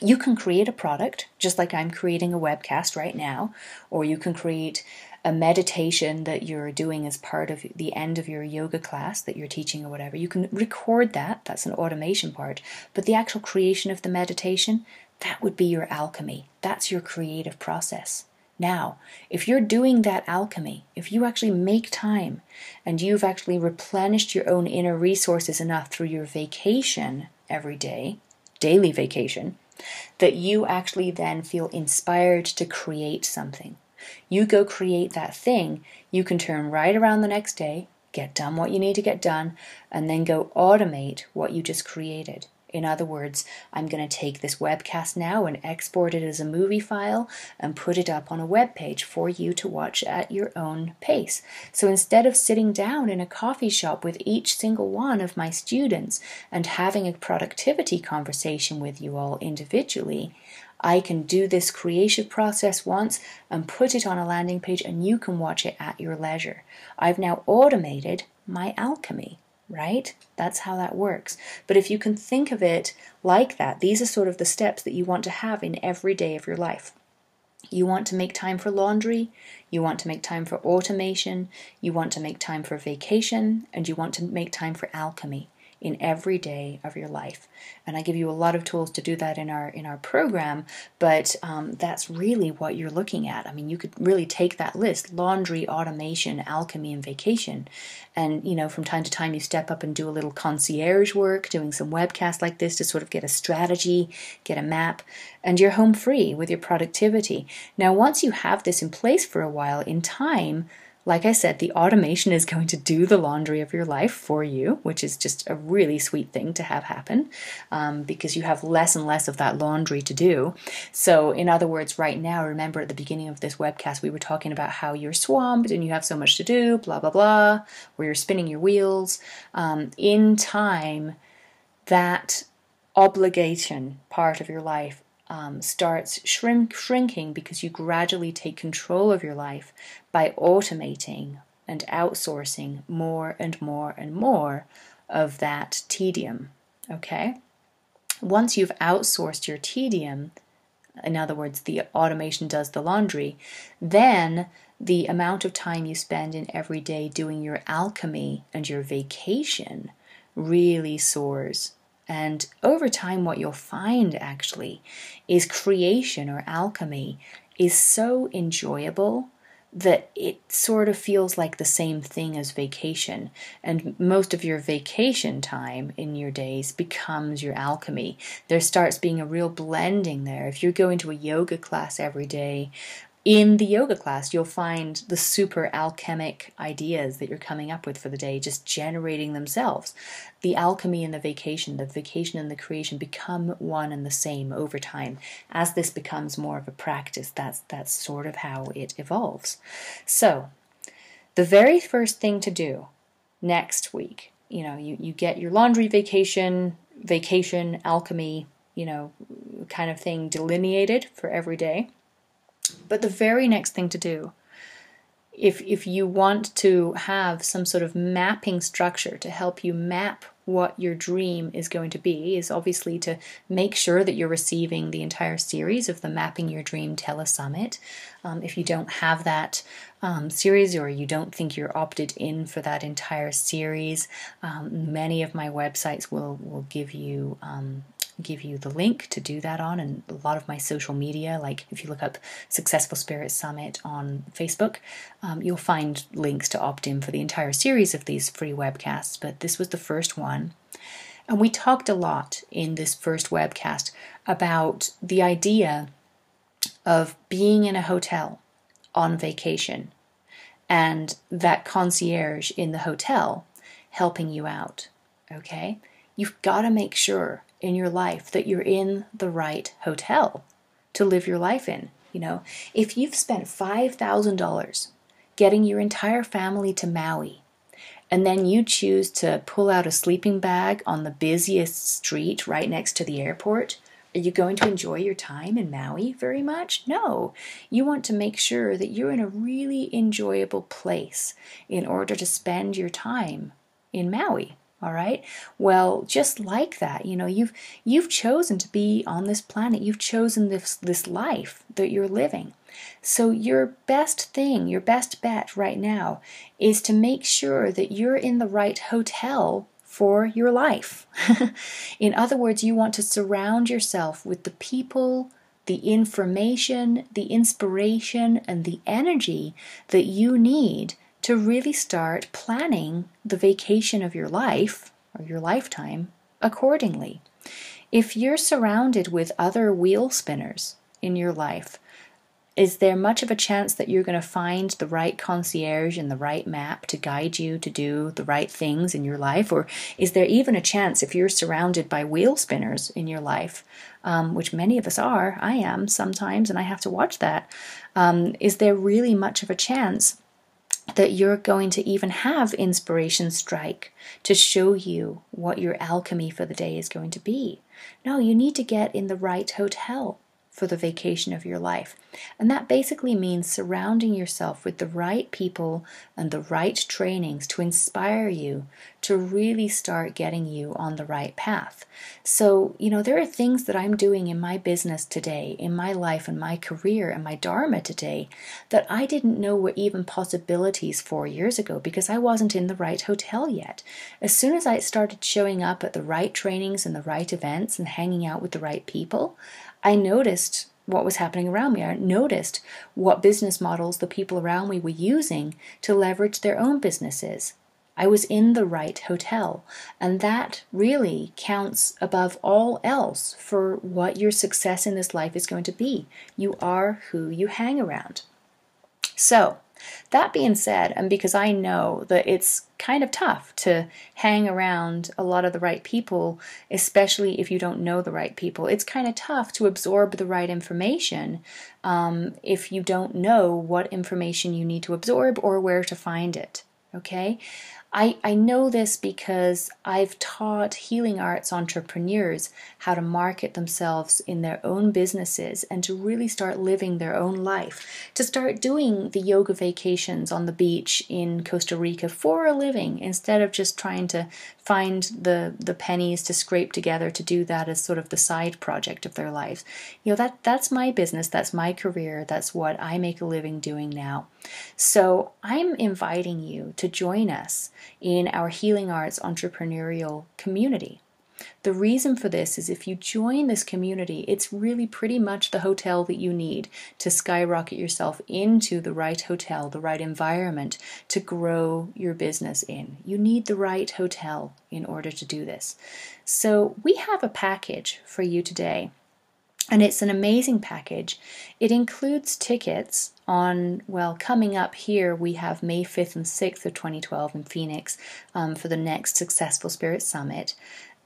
you can create a product, just like I'm creating a webcast right now, or you can create a meditation that you're doing as part of the end of your yoga class that you're teaching or whatever. You can record that. That's an automation part. But the actual creation of the meditation, that would be your alchemy. That's your creative process. Now, if you're doing that alchemy, if you actually make time and you've actually replenished your own inner resources enough through your vacation every day, daily vacation, that you actually then feel inspired to create something. You go create that thing, you can turn right around the next day, get done what you need to get done, and then go automate what you just created. In other words, I'm going to take this webcast now and export it as a movie file and put it up on a web page for you to watch at your own pace. So instead of sitting down in a coffee shop with each single one of my students and having a productivity conversation with you all individually, I can do this creative process once and put it on a landing page and you can watch it at your leisure. I've now automated my alchemy. Right? That's how that works. But if you can think of it like that, these are sort of the steps that you want to have in every day of your life. You want to make time for laundry, you want to make time for automation, you want to make time for vacation, and you want to make time for alchemy in every day of your life. And I give you a lot of tools to do that in our program, but that's really what you're looking at. I mean, you could really take that list: laundry, automation, alchemy, and vacation. And, from time to time you step up and do a little concierge work, doing some webcasts like this to sort of get a strategy, get a map, and you're home free with your productivity. Now, once you have this in place for a while, in time, like I said, the automation is going to do the laundry of your life for you, which is just a really sweet thing to have happen, because you have less and less of that laundry to do. So in other words, right now, remember at the beginning of this webcast, we were talking about how you're swamped and you have so much to do, blah, blah, blah, where you're spinning your wheels. In time, that obligation part of your life starts shrinking because you gradually take control of your life by automating and outsourcing more and more and more of that tedium, okay? Once you've outsourced your tedium, in other words, the automation does the laundry, then the amount of time you spend in every day doing your alchemy and your vacation really soars. And over time, what you'll find actually is creation or alchemy is so enjoyable that it sort of feels like the same thing as vacation. And most of your vacation time in your days becomes your alchemy. There starts being a real blending there. If you're going to a yoga class every day, in the yoga class, you'll find the super alchemic ideas that you're coming up with for the day just generating themselves. The alchemy and the vacation and the creation become one and the same over time. As this becomes more of a practice, that's sort of how it evolves. So, the very first thing to do next week, you get your laundry vacation, alchemy, kind of thing delineated for every day. But the very next thing to do, if you want to have some sort of mapping structure to help you map what your dream is going to be, is obviously to make sure that you're receiving the entire series of the Mapping Your Dream Telesummit. If you don't have that series, or you don't think you're opted in for that entire series, many of my websites will give you the link to do that on, and a lot of my social media, like if you look up Successful Spirit Summit on Facebook, you'll find links to opt in for the entire series of these free webcasts, but this was the first one. And we talked a lot in this first webcast about the idea of being in a hotel on vacation and that concierge in the hotel helping you out, okay? You've got to make sure in your life that you're in the right hotel to live your life in. If you've spent $5,000 getting your entire family to Maui, and then you choose to pull out a sleeping bag on the busiest street right next to the airport, are you going to enjoy your time in Maui very much? No. You want to make sure that you're in a really enjoyable place in order to spend your time in Maui. All right. Well, just like that, you've chosen to be on this planet. You've chosen this life that you're living. So your best thing, your best bet right now is to make sure that you're in the right hotel for your life. In other words, you want to surround yourself with the people, the information, the inspiration, and the energy that you need to really start planning the vacation of your life or your lifetime accordingly. If you're surrounded with other wheel spinners in your life, is there much of a chance that you're going to find the right concierge and the right map to guide you to do the right things in your life? Or is there even a chance, if you're surrounded by wheel spinners in your life, which many of us are, I am sometimes, and I have to watch that, is there really much of a chance that you're going to even have inspiration strike to show you what your alchemy for the day is going to be? No, you need to get in the right hotel for the vacation of your life. And that basically means surrounding yourself with the right people and the right trainings to inspire you to really start getting you on the right path. So, there are things that I'm doing in my business today, in my life and my career and my dharma today that I didn't know were even possibilities 4 years ago because I wasn't in the right hotel yet. As soon as I started showing up at the right trainings and the right events and hanging out with the right people, I noticed what was happening around me. I noticed what business models the people around me were using to leverage their own businesses. I was in the right hotel, and that really counts above all else for what your success in this life is going to be. You are who you hang around. So, that being said, and because I know that it's kind of tough to hang around a lot of the right people, especially if you don't know the right people, it's kind of tough to absorb the right information if you don't know what information you need to absorb or where to find it. Okay? I know this because I've taught healing arts entrepreneurs how to market themselves in their own businesses and to really start living their own life, to start doing the yoga vacations on the beach in Costa Rica for a living instead of just trying to find the pennies to scrape together to do that as sort of the side project of their lives. That's my business, that's my career, that's what I make a living doing now. So I'm inviting you to join us in our Healing Arts entrepreneurial community. The reason for this is if you join this community, it's really pretty much the hotel that you need to skyrocket yourself into the right hotel, the right environment to grow your business in. You need the right hotel in order to do this. So we have a package for you today. And it's an amazing package. It includes tickets on, coming up here, we have May 5th and 6th of 2012 in Phoenix for the next Successful Spirit Summit.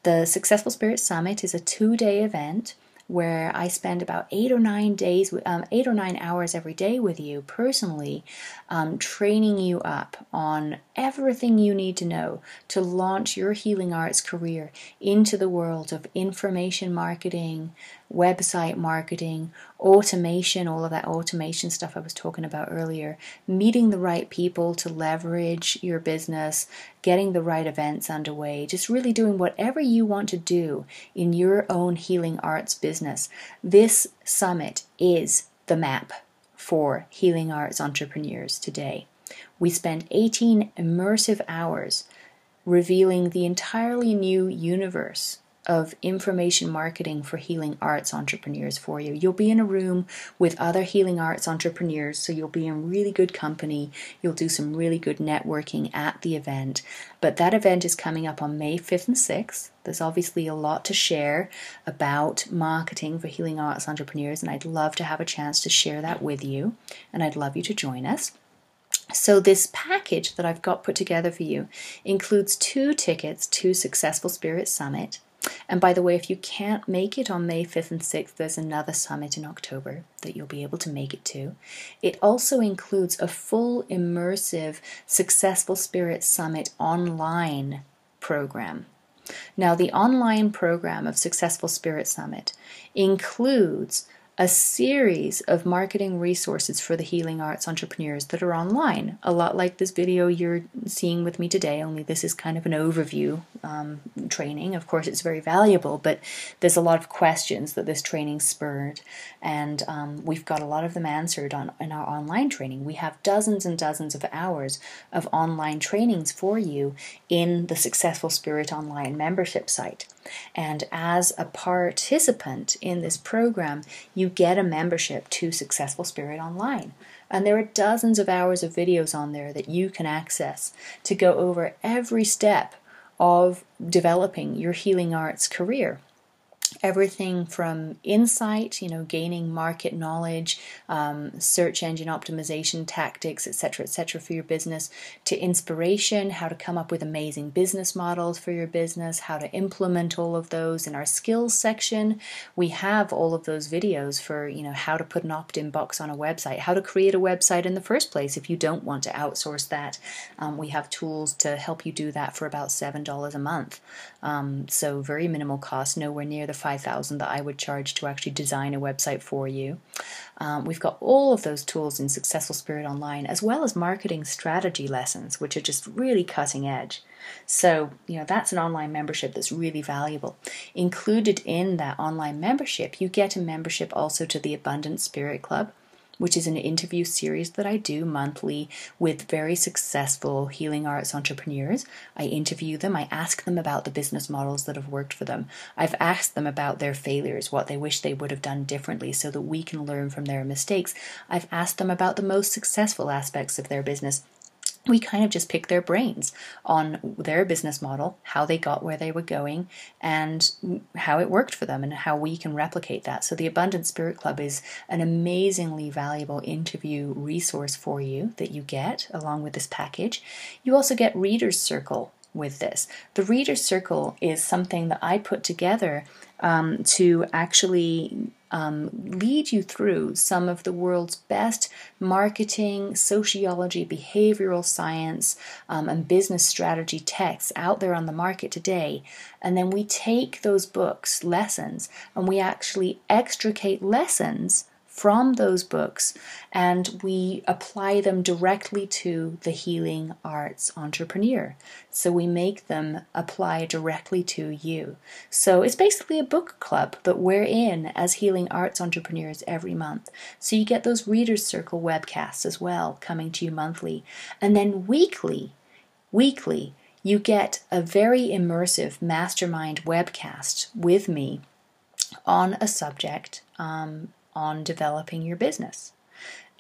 The Successful Spirit Summit is a 2-day event where I spend about 8 or 9 hours every day with you personally, training you up on everything you need to know to launch your healing arts career into the world of information marketing, website marketing, automation, all of that automation stuff I was talking about earlier, meeting the right people to leverage your business, getting the right events underway, just really doing whatever you want to do in your own healing arts business. This summit is the map for healing arts entrepreneurs today. We spend 18 immersive hours revealing the entirely new universe of information marketing for healing arts entrepreneurs for you. You'll be in a room with other healing arts entrepreneurs, so you'll be in really good company. You'll do some really good networking at the event. But that event is coming up on May 5th and 6th. There's obviously a lot to share about marketing for healing arts entrepreneurs, and I'd love to have a chance to share that with you, and I'd love you to join us. So this package that I've got put together for you includes 2 tickets to Successful Spirit Summit. And by the way, if you can't make it on May 5th and 6th, there's another summit in October that you'll be able to make it to. It also includes a full immersive Successful Spirit Summit online program. Now, the online program of Successful Spirit Summit includes a series of marketing resources for the healing arts entrepreneurs that are online, a lot like this video you're seeing with me today, only this is kind of an overview training. Of course, it's very valuable, but there's a lot of questions that this training spurred, and we've got a lot of them answered in our online training. We have dozens and dozens of hours of online trainings for you in the Successful Spirit Online membership site. And as a participant in this program, you get a membership to Successful Spirit Online. And there are dozens of hours of videos on there that you can access to go over every step of developing your healing arts career. Everything from insight, gaining market knowledge, search engine optimization tactics, etc., for your business, to inspiration, how to come up with amazing business models for your business, how to implement all of those. In our skills section, we have all of those videos for, how to put an opt-in box on a website, how to create a website in the first place if you don't want to outsource that. We have tools to help you do that for about $7 a month. So very minimal cost, nowhere near the $5,000 that I would charge to actually design a website for you. We've got all of those tools in Successful Spirit Online, as well as marketing strategy lessons, which are just really cutting edge. So, that's an online membership that's really valuable. Included in that online membership, you get a membership also to the Abundant Spirit Club, which is an interview series that I do monthly with very successful healing arts entrepreneurs. I interview them. I ask them about the business models that have worked for them. I've asked them about their failures, what they wish they would have done differently so that we can learn from their mistakes. I've asked them about the most successful aspects of their business. We kind of just pick their brains on their business model, how they got where they were going, and how it worked for them, and how we can replicate that. So the Abundant Spirit Club is an amazingly valuable interview resource for you that you get along with this package. You also get Reader's Circle with this. The Reader's Circle is something that I put together to actually lead you through some of the world's best marketing, sociology, behavioral science, and business strategy texts out there on the market today. And then we take those books, lessons, and we actually extricate lessons from those books, and we apply them directly to the healing arts entrepreneur. So we make them apply directly to you. So it's basically a book club that we're in as healing arts entrepreneurs every month. So you get those Reader's Circle webcasts as well, coming to you monthly. And then weekly, you get a very immersive mastermind webcast with me on a subject, on developing your business.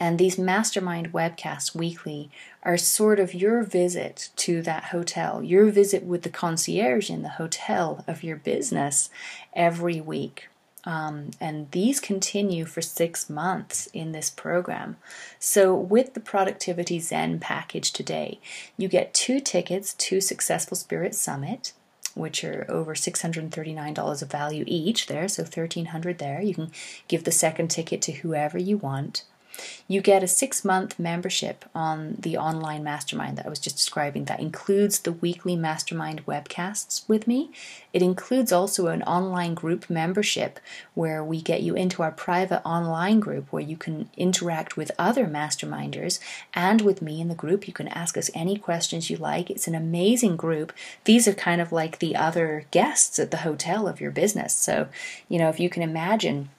And these mastermind webcasts weekly are sort of your visit to that hotel, your visit with the concierge in the hotel of your business every week. And these continue for 6 months in this program. So with the Productivity Zen package today, you get 2 tickets to Successful Spirit Summit, which are over $639 of value each there, so $1,300 there. You can give the second ticket to whoever you want. You get a 6-month membership on the online mastermind that I was just describing. That includes the weekly mastermind webcasts with me. It includes also an online group membership where we get you into our private online group where you can interact with other masterminders and with me in the group. You can ask us any questions you like. It's an amazing group. These are kind of like the other guests at the hotel of your business. So, if you can imagine,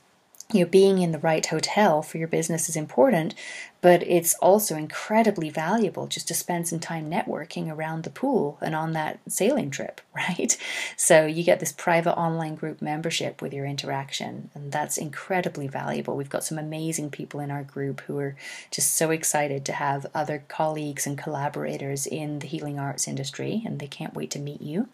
being in the right hotel for your business is important, but it's also incredibly valuable just to spend some time networking around the pool and on that sailing trip, right? So you get this private online group membership with your interaction, and that's incredibly valuable. We've got some amazing people in our group who are just so excited to have other colleagues and collaborators in the healing arts industry, and they can't wait to meet you.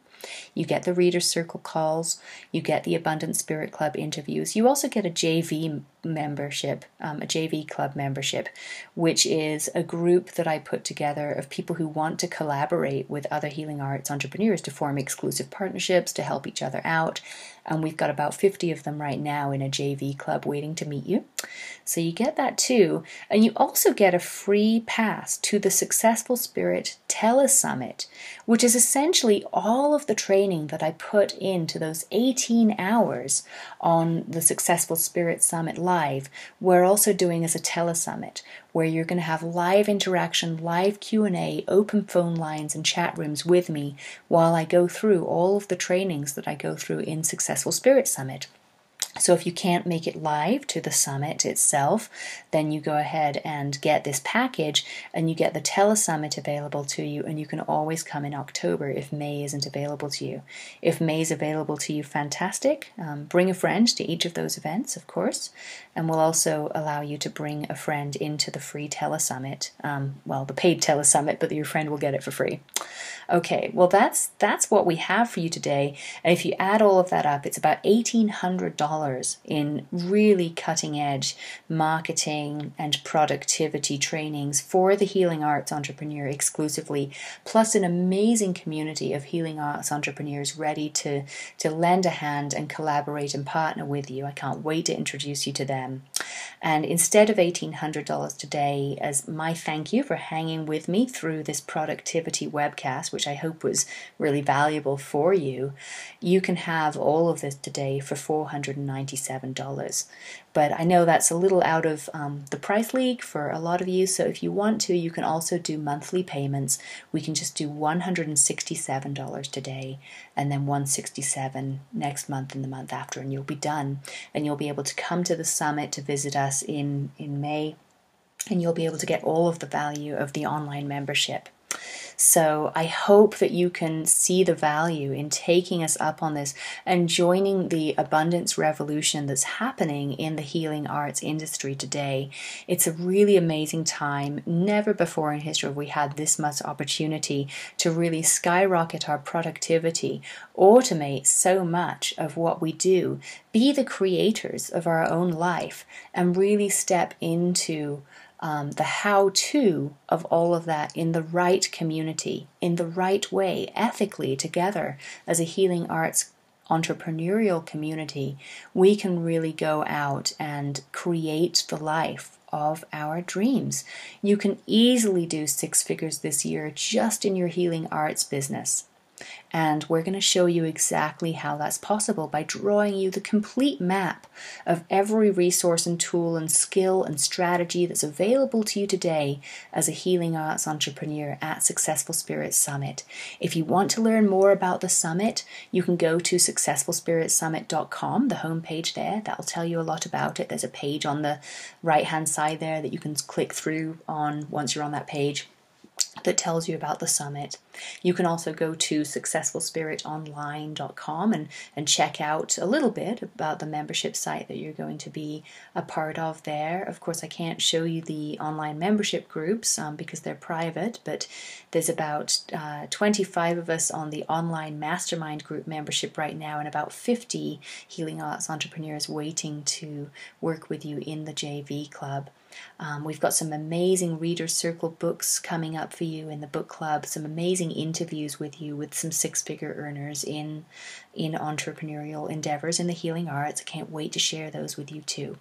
You get the Reader's Circle calls. You get the Abundant Spirit Club interviews. You also get a JV membership, a JV club membership, which is a group that I put together of people who want to collaborate with other healing arts entrepreneurs to form exclusive partnerships to help each other out. And we've got about 50 of them right now in a JV club waiting to meet you. So you get that too. And you also get a free pass to the Successful Spirit Telesummit, which is essentially all of the training that I put into those 18 hours on the Successful Spirit Summit Live. We're also doing as a telesummit, where you're going to have live interaction, live Q&A, open phone lines and chat rooms with me while I go through all of the trainings that I go through in Successful Spirit Summit. So if you can't make it live to the summit itself, then you go ahead and get this package and you get the telesummit available to you, and you can always come in October if May isn't available to you. If May is available to you, fantastic. Bring a friend to each of those events, of course, and we'll also allow you to bring a friend into the free telesummit. Well, the paid telesummit, but your friend will get it for free. Okay, well that's what we have for you today. And if you add all of that up, it's about $1,800 in really cutting edge marketing and productivity trainings for the healing arts entrepreneur exclusively, plus an amazing community of healing arts entrepreneurs ready to lend a hand and collaborate and partner with you. I can't wait to introduce you to them. And instead of $1,800 today, as my thank you for hanging with me through this productivity webcast, which I hope was really valuable for you, you can have all of this today for $497. But I know that's a little out of the price league for a lot of you, so if you want to, you can also do monthly payments. We can just do $167 today, and then $167 next month and the month after, and you'll be done. And you'll be able to come to the summit to visit us in May, and you'll be able to get all of the value of the online membership. So I hope that you can see the value in taking us up on this and joining the abundance revolution that's happening in the healing arts industry today. It's a really amazing time. Never before in history have we had this much opportunity to really skyrocket our productivity, automate so much of what we do, be the creators of our own life, and really step into the how-to of all of that in the right community, in the right way, ethically together as a healing arts entrepreneurial community. We can really go out and create the life of our dreams. You can easily do 6 figures this year just in your healing arts business. And we're going to show you exactly how that's possible by drawing you the complete map of every resource and tool and skill and strategy that's available to you today as a healing arts entrepreneur at Successful Spirit Summit. If you want to learn more about the summit, you can go to successfulspiritsummit.com, the homepage there. That'll tell you a lot about it. There's a page on the right-hand side there that you can click through on once you're on that page that tells you about the summit. You can also go to successfulspiritonline.com and check out a little bit about the membership site that you're going to be a part of there. Of course, I can't show you the online membership groups because they're private, but there's about 25 of us on the online mastermind group membership right now, and about 50 healing arts entrepreneurs waiting to work with you in the JV club. We've got some amazing Reader's Circle books coming up for you in the book club, some amazing interviews with you with some 6-figure earners in entrepreneurial endeavors in the healing arts. I can't wait to share those with you too.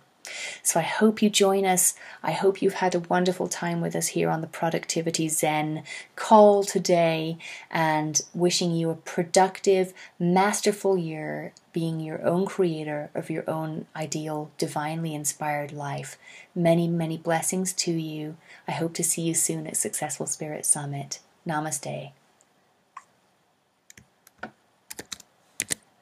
So I hope you join us. I hope you've had a wonderful time with us here on the Productivity Zen call today, and wishing you a productive, masterful year, being your own creator of your own ideal, divinely inspired life. Many, many blessings to you. I hope to see you soon at Successful Spirit Summit. Namaste.